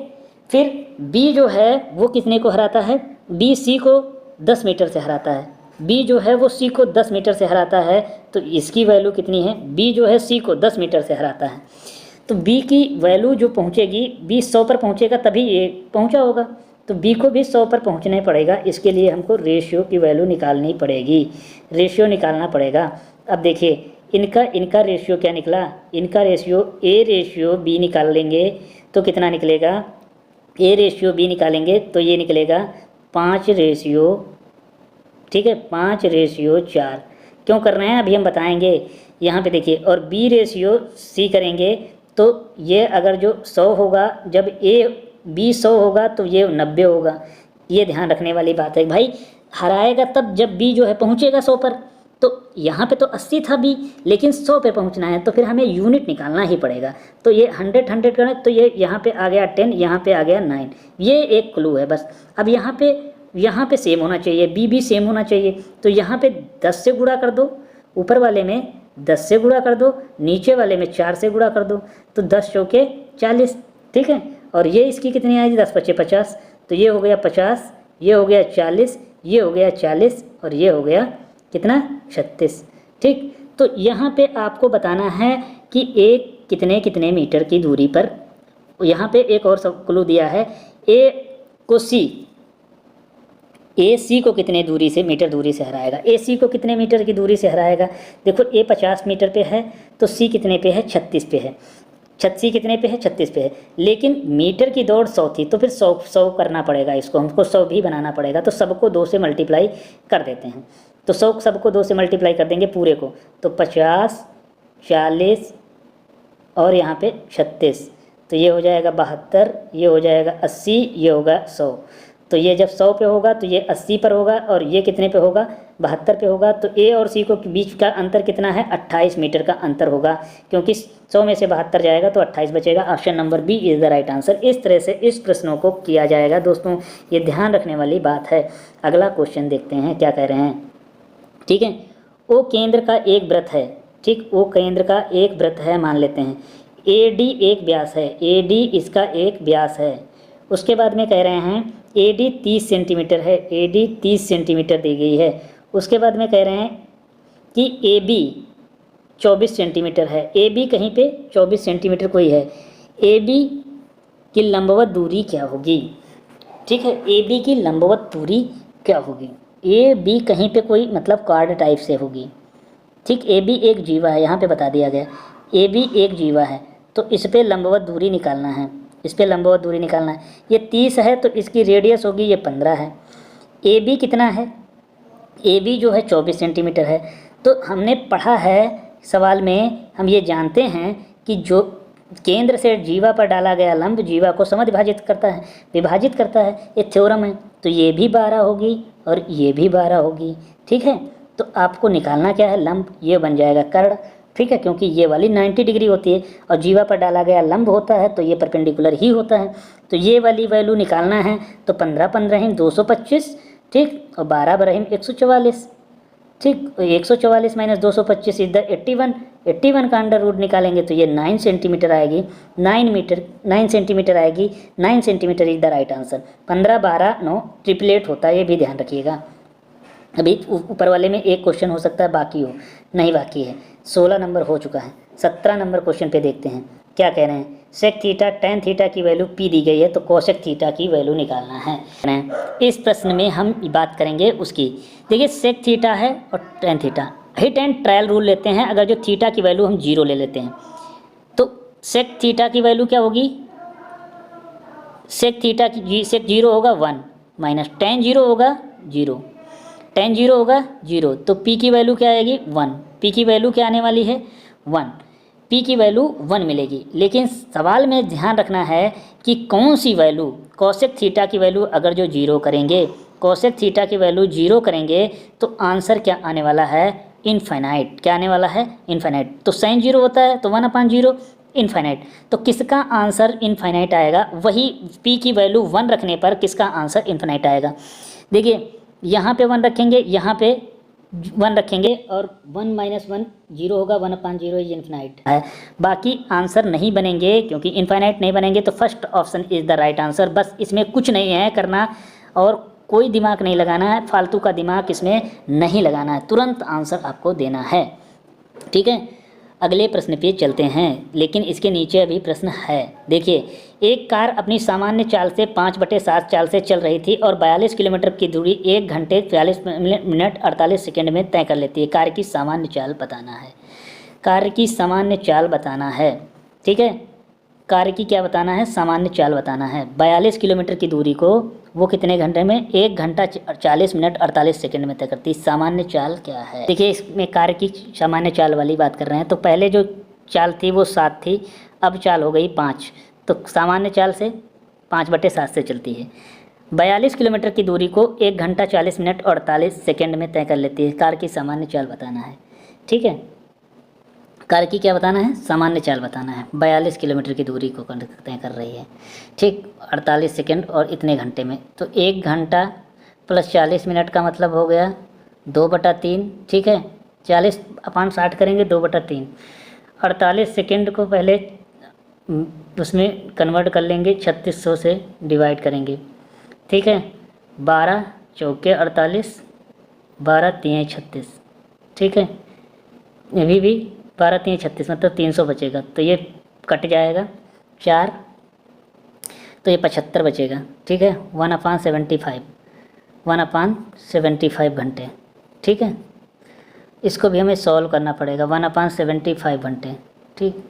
Speaker 1: फिर बी जो है वो कितने को हराता है, बी सी को 10 मीटर से हराता है, बी जो है वो सी को 10 मीटर से हराता है, तो इसकी वैल्यू कितनी है, बी जो है सी को 10 मीटर से हराता है, तो बी की वैल्यू जो पहुंचेगी, बी 100 पर पहुंचेगा तभी ये पहुंचा होगा, तो बी को भी 100 पर पहुंचना पड़ेगा। इसके लिए हमको रेशियो की वैल्यू निकालनी पड़ेगी, रेशियो निकालना पड़ेगा। अब देखिए इनका रेशियो क्या निकला, इनका रेशियो ए रेशियो बी निकाल लेंगे तो कितना निकलेगा, ए रेशियो बी निकालेंगे तो ये निकलेगा 5 रेशियो, ठीक है, 5 रेशियो 4। क्यों कर रहे हैं अभी हम बताएंगे। यहाँ पे देखिए, और बी रेशियो सी करेंगे तो ये अगर जो 100 होगा, जब ए बी 100 होगा तो ये 90 होगा। ये ध्यान रखने वाली बात है भाई, हराएगा तब जब बी जो है पहुँचेगा 100 पर। तो यहाँ पे तो 80 था बी, लेकिन 100 पे पहुँचना है तो फिर हमें यूनिट निकालना ही पड़ेगा। तो ये 100 करें तो ये यहाँ पे आ गया 10, यहाँ पे आ गया 9। ये एक क्लू है बस। अब यहाँ पे सेम होना चाहिए, बी भी सेम होना चाहिए, तो यहाँ पे 10 से गुणा कर दो, ऊपर वाले में 10 से गुणा कर दो, नीचे वाले में 4 से गुणा कर दो, तो 10 चौके 40, ठीक है। और ये इसकी कितनी आएगी, 10 पचे 50, तो ये हो गया 50, ये हो गया 40, ये हो गया 40, और ये हो गया कितना 36, ठीक। तो यहाँ पे आपको बताना है कि एक कितने कितने मीटर की दूरी पर, यहाँ पे एक और सब क्लू दिया है, ए सी को कितने दूरी से मीटर दूरी से हराएगा, ए सी को कितने मीटर की दूरी से हराएगा। देखो ए 50 मीटर पे है तो सी कितने पे है, 36 पे है, सी कितने पे है, 36 पे है, लेकिन मीटर की दौड़ 100 थी तो फिर 100 करना पड़ेगा, इसको हमको 100 भी बनाना पड़ेगा, तो सबको 2 से मल्टीप्लाई कर देते हैं। तो 100 सबको 2 से मल्टीप्लाई कर देंगे पूरे को, तो 50, 40 और यहाँ पे 36, तो ये हो जाएगा 72, ये हो जाएगा 80, ये होगा 100। तो ये जब 100 पे होगा तो ये 80 पर होगा, और ये कितने पे होगा, 72 पे होगा। तो ए और सी को बीच का अंतर कितना है, 28 मीटर का अंतर होगा, क्योंकि 100 में से 72 जाएगा तो 28 बचेगा। Option number B is the right answer. इस तरह से इस प्रश्नों को किया जाएगा दोस्तों, ये ध्यान रखने वाली बात है। अगला क्वेश्चन देखते हैं क्या कह रहे हैं, ठीक है। ओ केंद्र का एक वृत्त है, ठीक, ओ केंद्र का एक वृत्त है मान लेते हैं, ए डी एक व्यास है, ए डी इसका एक व्यास है। उसके बाद में कह रहे हैं ए डी 30 सेंटीमीटर है, ए डी 30 सेंटीमीटर दी गई है। उसके बाद में कह रहे हैं कि ए बी 24 सेंटीमीटर है, ए बी कहीं पे 24 सेंटीमीटर कोई है, ए बी की लंबवत दूरी क्या होगी, ठीक है, ए बी की लंबवत दूरी क्या होगी। ए बी कहीं पे कोई मतलब कार्ड टाइप से होगी, ठीक। ए बी एक जीवा है, यहाँ पे बता दिया गया ए बी एक जीवा है, तो इस पे लंबवत दूरी निकालना है, इस पे लंबवत दूरी निकालना है। ये 30 है तो इसकी रेडियस होगी ये 15 है। ए बी कितना है, ए बी जो है 24 सेंटीमीटर है। तो हमने पढ़ा है सवाल में, हम ये जानते हैं कि जो केंद्र से जीवा पर डाला गया लंब जीवा को विभाजित करता है, ये थ्योरम है। तो ये भी 12 होगी और ये भी 12 होगी, ठीक है। तो आपको निकालना क्या है, लंब, ये बन जाएगा कर्ण, ठीक है, क्योंकि ये वाली 90 डिग्री होती है और जीवा पर डाला गया लंब होता है तो ये परपेंडिकुलर ही होता है। तो ये वाली वैल्यू निकालना है, तो 15 15 225, ठीक, और 12 12 144, ठीक। 144 - 225 इज द 81, 81 का अंडर रूट निकालेंगे तो ये 9 सेंटीमीटर आएगी, 9 सेंटीमीटर आएगी, 9 centimetre is the right answer. 15, 12, 9 triplet होता है, ये भी ध्यान रखिएगा। अभी ऊपर वाले में एक क्वेश्चन हो सकता है बाकी हो, नहीं बाकी है। 16 नंबर हो चुका है। 17 नंबर क्वेश्चन पे देखते हैं क्या कह रहे हैं। सेक थीटा टेन थीटा की वैल्यू पी दी गई है तो कोसेक थीटा की वैल्यू निकालना है। इस प्रश्न में हम बात करेंगे उसकी। देखिए सेक थीटा है और tan theta, hit and trial rule लेते हैं। अगर जो थीटा की वैल्यू हम 0 ले लेते हैं तो सेक थीटा की वैल्यू क्या होगी, सेक थीटा की सेक 0 होगा 1 माइनस टेन 0 होगा 0, टेन 0 होगा 0, तो पी की वैल्यू क्या आएगी 1। पी की वैल्यू क्या आने वाली है 1, पी की वैल्यू 1 मिलेगी। लेकिन सवाल में ध्यान रखना है कि कौन सी वैल्यू, कोसेक थीटा की वैल्यू अगर जो 0 करेंगे, कोसेक थीटा की वैल्यू 0 करेंगे तो आंसर क्या आने वाला है इनफाइनाइट। क्या आने वाला है इनफाइनाइट। तो साइन 0 होता है तो 1/0 इनफाइनाइट। तो किसका आंसर इनफाइनाइट आएगा, वही पी की वैल्यू 1 रखने पर किसका आंसर इनफाइनाइट आएगा। देखिए यहाँ पे 1 रखेंगे, यहाँ पे 1 रखेंगे और 1 माइनस 1 0 होगा, 1/0 इज इनफाइनाइट है। बाकी आंसर नहीं बनेंगे क्योंकि इनफाइनाइट नहीं बनेंगे तो first option is the right answer. बस इसमें कुछ नहीं है करना और कोई दिमाग नहीं लगाना है, फालतू का दिमाग इसमें नहीं लगाना है, तुरंत आंसर आपको देना है। ठीक है, अगले प्रश्न पे चलते हैं, लेकिन इसके नीचे अभी प्रश्न है। देखिए एक कार अपनी सामान्य चाल से 5/7 चाल से चल रही थी और 42 किलोमीटर की दूरी 1 घंटे 42 मिनट 48 सेकंड में तय कर लेती है। कार की सामान्य चाल बताना है, कार की सामान्य चाल बताना है। ठीक है, कार की क्या बताना है, सामान्य चाल बताना है। 42 किलोमीटर की दूरी को वो कितने घंटे में, 1 घंटा 40 मिनट 48 सेकंड में तय करती है। सामान्य चाल क्या है, देखिए इसमें कार की सामान्य चाल वाली बात कर रहे हैं। तो पहले जो चाल थी वो 7 थी, अब चाल हो गई 5, तो सामान्य चाल से 5/7 से चलती है। 42 किलोमीटर की दूरी को 1 घंटा 40 मिनट 48 सेकंड में तय कर लेती है। कार की सामान्य चाल बताना है। ठीक है, कार की क्या बताना है, सामान्य चाल बताना है। 42 किलोमीटर की दूरी को तय कर रही है, ठीक, 48 सेकंड और इतने घंटे में। तो 1 घंटा प्लस 40 मिनट का मतलब हो गया 2/3। ठीक है, 40/60 करेंगे 2/3। 48 सेकंड को पहले उसमें कन्वर्ट कर लेंगे, 3600 से डिवाइड करेंगे। ठीक है, 12 चौके 48, 12 3 36। ठीक है, अभी भी 12 3 36 मतलब 300 बचेगा, तो ये कट जाएगा 4, तो ये 75 बचेगा। ठीक है, 1/75, 1/75 घंटे। ठीक है, इसको भी हमें सॉल्व करना पड़ेगा, 1/75 घंटे। ठीक,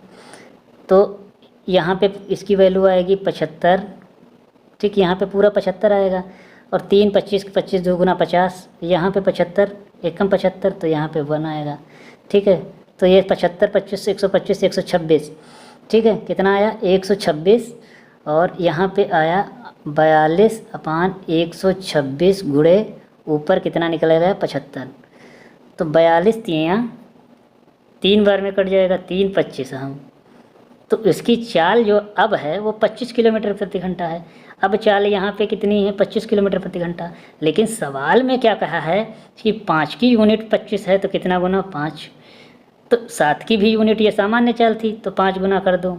Speaker 1: तो यहाँ पे इसकी वैल्यू आएगी 75। ठीक, यहाँ पे पूरा 75 आएगा और 3 25 25 2 गुना 50, यहाँ पे 75 एकम 75, तो यहाँ पे 1 आएगा। ठीक है, तो ये 75 25 125 126। ठीक है, कितना आया 126 और यहाँ पे आया 42/126 गुणे ऊपर कितना निकलेगा 75। तो 42 3 बार में कट जाएगा, 3 25 हम, तो इसकी चाल जो अब है वो 25 किलोमीटर प्रति घंटा है। अब चाल यहाँ पे कितनी है 25 किलोमीटर प्रति घंटा। लेकिन सवाल में क्या कहा है कि 5 की यूनिट 25 है तो कितना गुना 5, तो 7 की भी यूनिट ये सामान्य चाल थी तो 5 गुना कर दो,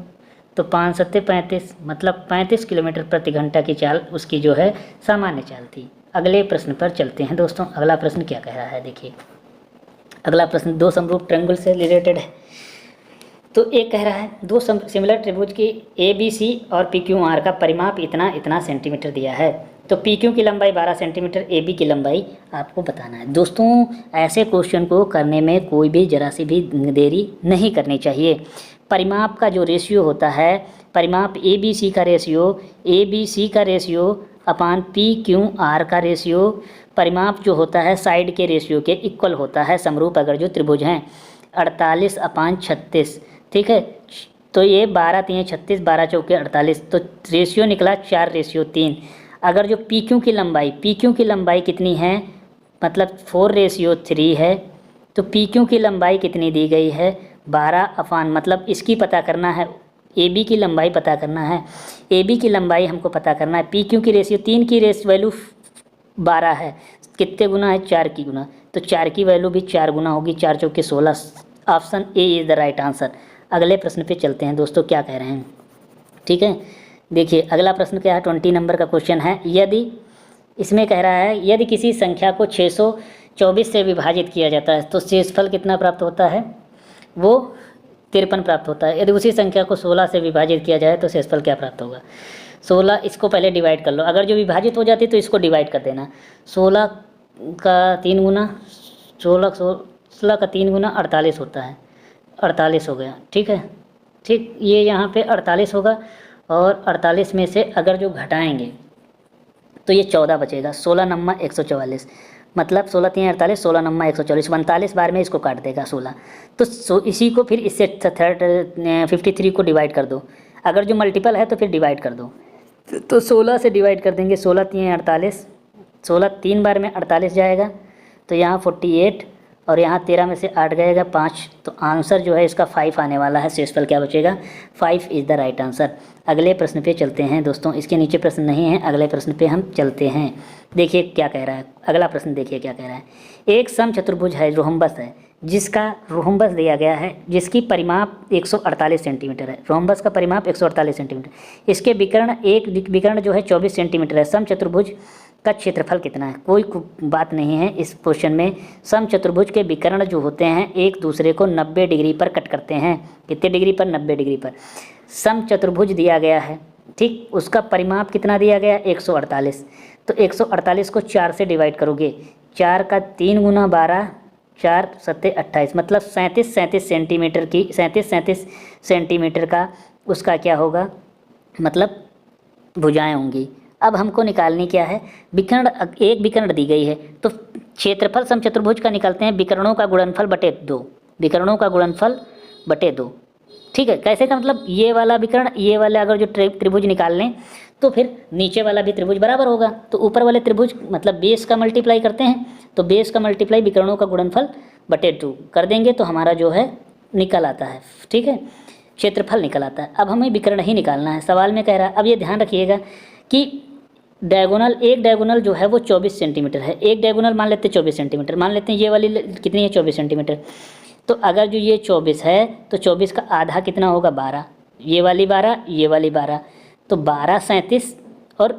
Speaker 1: तो 5 7 35, मतलब 35 किलोमीटर प्रति घंटा की चाल उसकी जो है सामान्य चाल थी। अगले प्रश्न पर चलते हैं दोस्तों। अगला प्रश्न क्या कह रहा है, देखिए अगला प्रश्न 2 समरूप ट्रायंगल से रिलेटेड है। तो एक कह रहा है 2 सिमिलर त्रिभुज की ABC और PQR का परिमाप इतना इतना सेंटीमीटर दिया है, तो PQ की लंबाई 12 सेंटीमीटर, AB की लंबाई आपको बताना है। दोस्तों ऐसे क्वेश्चन को करने में कोई भी जरा सी भी देरी नहीं करनी चाहिए। परिमाप का जो रेशियो होता है, परिमाप ABC का रेशियो अपान PQR का रेशियो, परिमाप जो होता है साइड के रेशियो के इक्वल होता है समरूप अगर जो त्रिभुज हैं। 48/36। ठीक है, तो ये 12 3 36, 12 चौके 48, तो रेशियो निकला 4:3। अगर जो PQ की लंबाई कितनी है, मतलब 4:3 है, तो PQ की लंबाई कितनी दी गई है 12 मतलब इसकी पता करना है, AB की लंबाई पता करना है। AB की लंबाई हमको पता करना है। PQ की रेशियो 3 की वैल्यू 12 है, कितने गुना है 4 की गुना, तो 4 की वैल्यू भी 4 गुना होगी, 4 चौके 16, option A is the right answer. अगले प्रश्न पे चलते हैं दोस्तों, क्या कह रहे हैं। ठीक है, देखिए अगला प्रश्न क्या है, 20 नंबर का क्वेश्चन है। यदि इसमें कह रहा है यदि किसी संख्या को 624 से विभाजित किया जाता है तो शेषफल कितना प्राप्त होता है, वो 53 प्राप्त होता है। यदि उसी संख्या को 16 से विभाजित किया जाए तो शेषफल क्या प्राप्त होगा। 16, इसको पहले डिवाइड कर लो, अगर जो विभाजित हो जाती तो इसको डिवाइड कर देना। 16 का 3 गुना 16 का 3 गुना 48 होता है, 48 हो गया। ठीक है, ठीक, ये यहाँ पे 48 होगा और 48 में से अगर जो घटाएंगे तो ये 14 बचेगा। 16 नम्मा 144, मतलब 16 3 48, 16 नम्मा 144, 49 बार में इसको काट देगा 16। तो इसी को फिर इससे 53 को डिवाइड कर दो, अगर जो मल्टीपल है तो फिर डिवाइड कर दो। तो 16 से डिवाइड कर देंगे, 16 3 48, 16 3 बार में 48 जाएगा, तो यहाँ 48 और यहाँ 13 में से 8 गएगा 5, तो आंसर जो है इसका 5 आने वाला है। शेषफल क्या बचेगा, 5 इज़ द राइट आंसर। अगले प्रश्न पे चलते हैं दोस्तों, इसके नीचे प्रश्न नहीं है, अगले प्रश्न पे हम चलते हैं। देखिए क्या कह रहा है, अगला प्रश्न देखिए क्या कह रहा है। एक समचतुर्भुज है, रोहम्बस है, जिसका रोहम्बस दिया गया है, जिसकी परिमाप 148 सेंटीमीटर है। रोहम्बस का परिमाप 148 सेंटीमीटर, इसके विकर्ण एक विकर्ण जो है 24 सेंटीमीटर है। समचतुर्भुज का क्षेत्रफल कितना है। कोई बात नहीं है इस क्वेश्चन में। समचतुर्भुज के विकर्ण जो होते हैं एक दूसरे को 90 डिग्री पर कट करते हैं। कितने डिग्री पर, 90 डिग्री पर। समचतुर्भुज दिया गया है, ठीक, उसका परिमाप कितना दिया गया, 148। तो 148 को 4 से डिवाइड करोगे, 4 का 3 गुना 12, 4 7 28, मतलब 37 सेंटीमीटर का उसका क्या होगा, मतलब भुजाएं होंगी। अब हमको निकालनी क्या है, विकर्ण, एक विकर्ण दी गई है तो क्षेत्रफल समचतुर्भुज का निकालते हैं, विकर्णों का गुणनफल बटे 2, विकर्णों का गुणनफल बटे 2। ठीक है, कैसे का मतलब, ये वाला विकर्ण ये वाला अगर जो त्रिभुज निकाल लें तो फिर नीचे वाला भी त्रिभुज बराबर होगा। तो ऊपर वाले त्रिभुज मतलब बेस का मल्टीप्लाई करते हैं, तो बेस का मल्टीप्लाई विकर्णों का गुणनफल बटे 2 कर देंगे तो हमारा जो है निकल आता है। ठीक है, क्षेत्रफल निकल आता है। अब हमें विकर्ण ही निकालना है, सवाल में कह रहा है। अब ये ध्यान रखिएगा कि डायगोनल, एक डायगोनल जो है वो 24 सेंटीमीटर है। एक डायगोनल मान लेते हैं 24 सेंटीमीटर, मान लेते हैं ये वाली कितनी है, 24 सेंटीमीटर। तो अगर जो ये 24 है तो 24 का आधा कितना होगा, 12, ये वाली 12, ये वाली 12, तो 12 37 और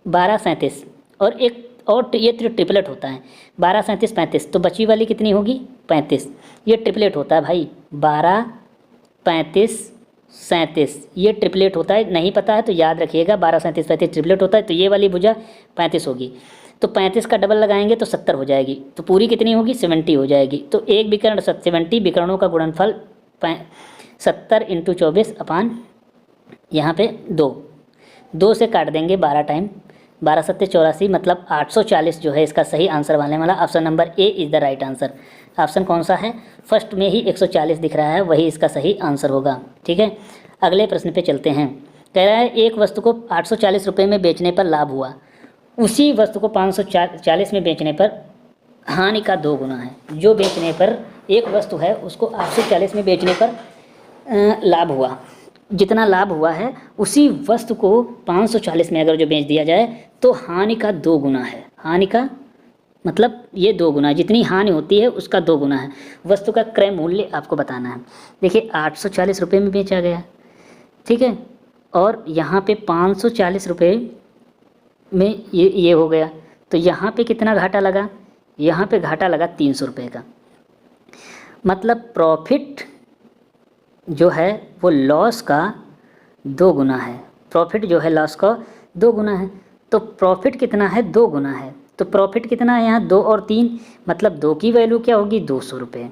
Speaker 1: 12 37 और एक और ये ट्रिपलेट होता है, 12 37 35, तो बची वाली कितनी होगी, 35। ये ट्रिपलेट होता है भाई, 12 35 37, ये ट्रिपलेट होता है। नहीं पता है तो याद रखिएगा, 12 37 35 ट्रिपलेट होता है। तो ये वाली भुजा 35 होगी, तो 35 का डबल लगाएंगे तो 70 हो जाएगी, तो पूरी कितनी होगी, 70 हो जाएगी। तो एक विकर्ण 70, विकर्णों का गुणनफल 70 × 24 अपान यहाँ पे 2 से काट देंगे 12 टाइम, 12 7 84, मतलब 840 जो है इसका सही आंसर वाले वाला। Option number A is the right answer. Option कौन सा है, फर्स्ट में ही 140 दिख रहा है, वही इसका सही आंसर होगा। ठीक है, अगले प्रश्न पे चलते हैं। कह रहा है एक वस्तु को 840 रुपये में बेचने पर लाभ हुआ, उसी वस्तु को 540 में बेचने पर हानि का 2 गुना है। जो बेचने पर एक वस्तु है उसको 840 में बेचने पर लाभ हुआ, जितना लाभ हुआ है उसी वस्तु को 540 में अगर जो बेच दिया जाए तो हानि का 2 गुना है। हानि का मतलब ये 2 गुना, जितनी हानि होती है उसका 2 गुना है। वस्तु का क्रय मूल्य आपको बताना है। देखिए 840 रुपये में बेचा गया, ठीक है, और यहाँ पे 540 रुपये में ये हो गया, तो यहाँ पे कितना घाटा लगा, यहाँ पे घाटा लगा 300 रुपये का। मतलब प्रॉफिट जो है वो लॉस का 2 गुना है। प्रॉफिट जो है लॉस का 2 गुना है। तो प्रॉफिट कितना है, 2 गुना है। तो प्रॉफिट कितना है यहाँ, 2 और 3, मतलब 2 की वैल्यू क्या होगी, 200 रुपये।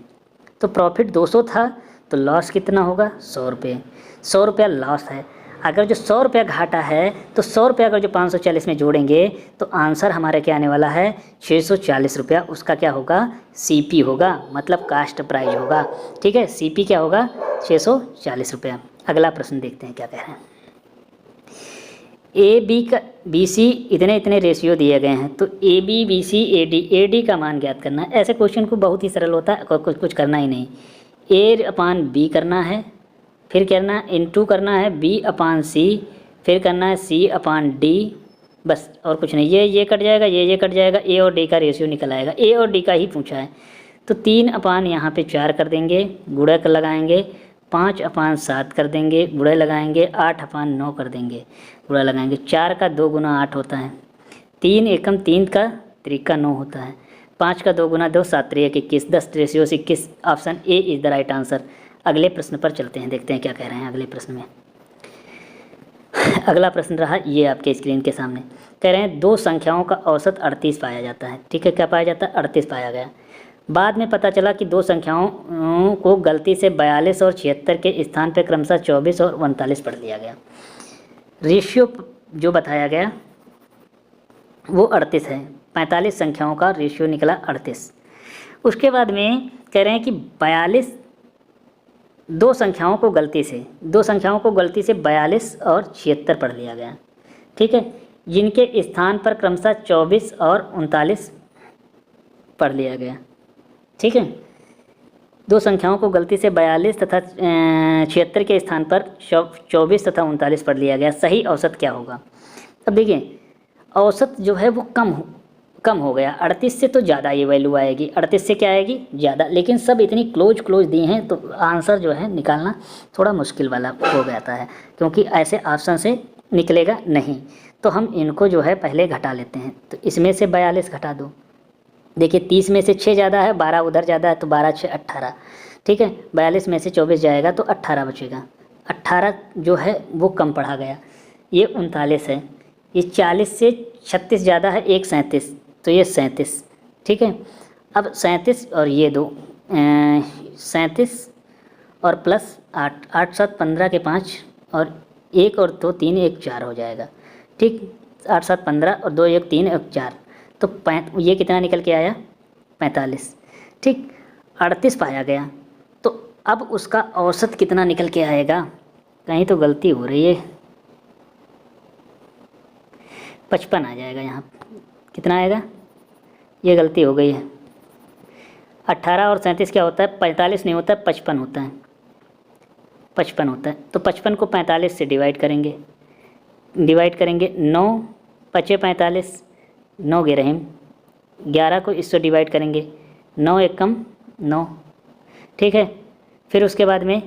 Speaker 1: तो प्रॉफिट 200 था तो लॉस कितना होगा, 100 रुपये। 100 रुपया लॉस है। अगर जो 100 रुपया घाटा है तो 100 रुपया अगर जो 540 में जोड़ेंगे तो आंसर हमारे क्या आने वाला है, 640 रुपया। उसका क्या होगा, सीपी होगा, मतलब कास्ट प्राइस होगा। ठीक है, सीपी क्या होगा, 640 रुपया। अगला प्रश्न देखते हैं क्या कह रहे हैं। ए बी का बी सी इतने इतने रेशियो दिए गए हैं, तो A B B C A D का मान ज्ञात करना है। ऐसे क्वेश्चन को बहुत ही सरल होता है, कुछ करना ही नहीं। ए अपान बी करना है, फिर करना है इनटू करना है बी अपान सी, फिर करना है सी अपान डी, बस और कुछ नहीं। ये कट जाएगा, ये कट जाएगा, ए और डी का रेशियो निकल आएगा। ए और डी का ही पूछा है तो 3 यहाँ पे 4 कर देंगे, गुणक लगाएंगे, 5/7 कर देंगे, गुणा लगाएंगे, 8/9 कर देंगे, गुणा लगाएंगे। 4 का 2 गुना 8 होता है, 3 एकम 3 का त्रिका 9 होता है, 5 का 2 गुना 2 7 3 21, 10 ratio 21। Option A is the right answer. अगले प्रश्न पर चलते हैं, देखते हैं क्या कह रहे हैं अगले प्रश्न में। अगला प्रश्न रहा ये आपके स्क्रीन के सामने, कह रहे हैं 2 संख्याओं का औसत 38 पाया जाता है। ठीक है, क्या पाया जाता है? 38 पाया गया। बाद में पता चला कि 2 संख्याओं को गलती से 42 और 76 के स्थान पर क्रमशः 24 और 39 पढ़ लिया गया। रेशियो जो बताया गया वो 38 है, 45 संख्याओं का रेशियो निकला 38। उसके बाद में कह रहे हैं कि 42 2 संख्याओं को गलती से 42 और 76 पढ़ लिया गया। ठीक है, जिनके स्थान पर क्रमशः 24 और 39 पढ़ लिया गया। ठीक है, 2 संख्याओं को गलती से 42 तथा 76 के स्थान पर 24 तथा 39 पढ़ लिया गया। सही औसत क्या होगा? अब देखिए, औसत जो है वो कम हो गया। 38 से तो ज़्यादा ये वैल्यू आएगी, 38 से क्या आएगी? ज़्यादा। लेकिन सब इतनी क्लोज दिए हैं तो आंसर जो है निकालना थोड़ा मुश्किल वाला हो जाता है, क्योंकि ऐसे ऑप्शन से निकलेगा नहीं। तो हम इनको जो है पहले घटा लेते हैं। तो इसमें से 42 घटा दो। देखिए 30 में से 6 ज़्यादा है, 12 उधर ज़्यादा है, तो 12 6 18। ठीक है, 42 में से 24 जाएगा तो 18 बचेगा। 18 जो है वो कम पढ़ा गया। ये 39 है, ये 40 से 36 ज़्यादा है, 1 37, तो ये 37। ठीक है, अब 37 और ये 2 37 और प्लस 8 8 7 15 के 5 और 1 और 2 3 1 4 हो जाएगा। ठीक, 8 7 15 और 2 1 3 1 4, तो ये कितना निकल के आया? 45। ठीक, 38 पाया गया। तो अब उसका औसत कितना निकल के आएगा? कहीं तो गलती हो रही है, 55 आ जाएगा यहाँ। कितना आएगा? ये गलती हो गई है। 18 और 37 क्या होता है? 45 नहीं होता है, 55 होता है। 55 होता है, तो 55 को 45 से डिवाइड करेंगे 9 5 45, 9 गे रहें, 11 को इससे डिवाइड करेंगे, 9 एकम 9। ठीक है, फिर उसके बाद में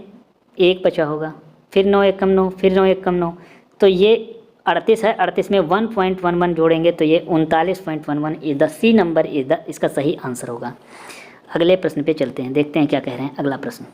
Speaker 1: 1 बचा होगा, फिर 9 एकम 9, फिर 9 एकम 9, तो ये 38 है। 38 में 1.11 जोड़ेंगे तो ये 39.11 is the C number is the इसका सही आंसर होगा। अगले प्रश्न पे चलते हैं, देखते हैं क्या कह रहे हैं। अगला प्रश्न,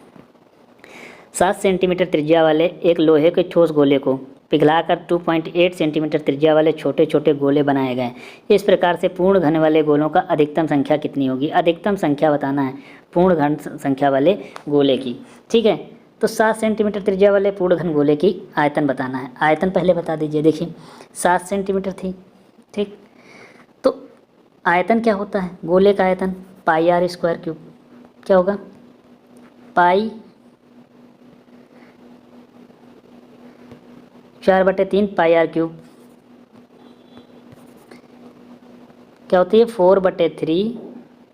Speaker 1: 7 सेंटीमीटर त्रिज्या वाले एक लोहे के ठोस गोले को पिघलाकर 2.8 सेंटीमीटर त्रिज्या वाले छोटे छोटे गोले बनाए गए। इस प्रकार से पूर्ण घन वाले गोलों का अधिकतम संख्या कितनी होगी? अधिकतम संख्या बताना है पूर्ण घन संख्या वाले गोले की। ठीक है, तो 7 सेंटीमीटर त्रिज्या वाले पूर्ण घन गोले की आयतन बताना है। आयतन पहले बता दीजिए। देखिए 7 सेंटीमीटर थी। ठीक, तो आयतन क्या होता है? गोले का आयतन पाई r स्क्वायर क्यूब। क्या होगा? पाई 4/3 पाई r क्यूब क्या होती है? 4/3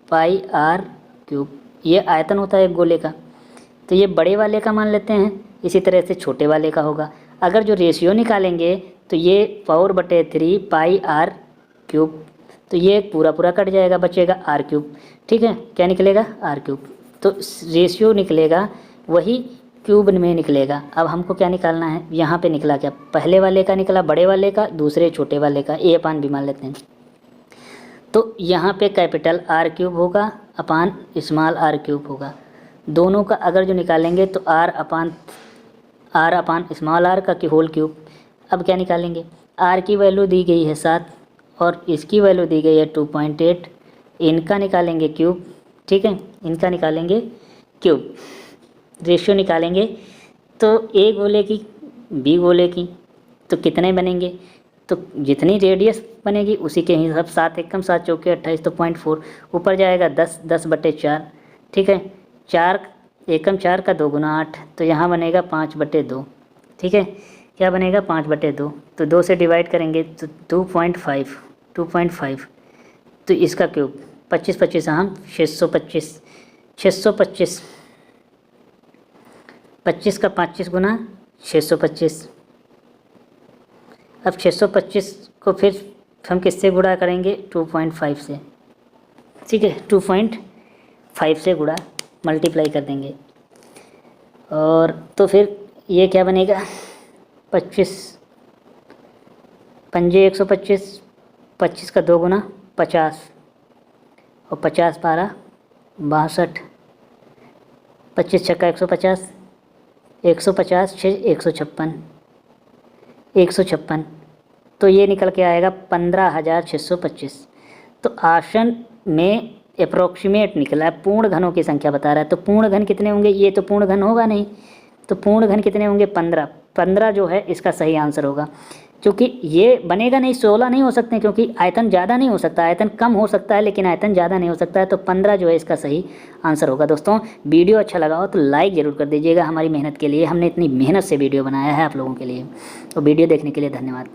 Speaker 1: पाई r क्यूब। ये आयतन होता है एक गोले का। तो ये बड़े वाले का मान लेते हैं, इसी तरह से छोटे वाले का होगा। अगर जो रेशियो निकालेंगे तो ये 4/3 पाई r क्यूब, तो ये पूरा कट जाएगा, बचेगा r क्यूब। ठीक है, क्या निकलेगा? r cube. तो रेशियो निकलेगा वही क्यूब में निकलेगा। अब हमको क्या निकालना है? यहाँ पे निकला क्या? पहले वाले का निकला बड़े वाले का, दूसरे छोटे वाले का, a/b मान लेते हैं। तो यहाँ पे कैपिटल R क्यूब होगा अपान स्मॉल r क्यूब होगा। दोनों का अगर जो निकालेंगे तो r अपान स्मॉल r का की होल क्यूब। अब क्या निकालेंगे? r की वैल्यू दी गई है 7 और इसकी वैल्यू दी गई है 2.8। इनका निकालेंगे क्यूब। ठीक है, इनका निकालेंगे क्यूब, रेशियो निकालेंगे तो a गोले की b गोले की तो कितने बनेंगे? तो जितनी रेडियस बनेगी उसी के हिसाब 7 एकम 7 चौके 28, तो 0.4 ऊपर जाएगा 10/4। ठीक है, 4 एकम 4 का 2 गुना 8, तो यहाँ बनेगा 5/2। ठीक है, क्या बनेगा? 5/2। तो 2 से डिवाइड करेंगे तो 2.5, तो इसका क्यूब 25 हम 625 25 का 25 गुना 625। अब 625 को फिर हम किससे गुणा करेंगे? 2.5 से। ठीक है, 2.5 5 से गुणा मल्टीप्लाई कर देंगे, और तो फिर ये क्या बनेगा, 25 पंजे 125, 25 का 2 गुना 50, और 50 12 62, 25 छक्का 150, 150 6 156, 156, तो ये निकल के आएगा 15,625। तो आसन में अप्रोक्सीमेट निकला है, पूर्ण घनों की संख्या बता रहा है। तो पूर्ण घन कितने होंगे, ये तो पूर्ण घन होगा नहीं, तो पूर्ण घन कितने होंगे 15। 15 जो है इसका सही आंसर होगा, क्योंकि ये बनेगा नहीं, 16 नहीं हो सकते, क्योंकि आयतन ज़्यादा नहीं हो सकता, आयतन कम हो सकता है लेकिन आयतन ज़्यादा नहीं हो सकता है। तो 15 जो है इसका सही आंसर होगा। दोस्तों वीडियो अच्छा लगा हो तो लाइक ज़रूर कर दीजिएगा हमारी मेहनत के लिए, हमने इतनी मेहनत से वीडियो बनाया है आप लोगों के लिए। तो वीडियो देखने के लिए धन्यवाद।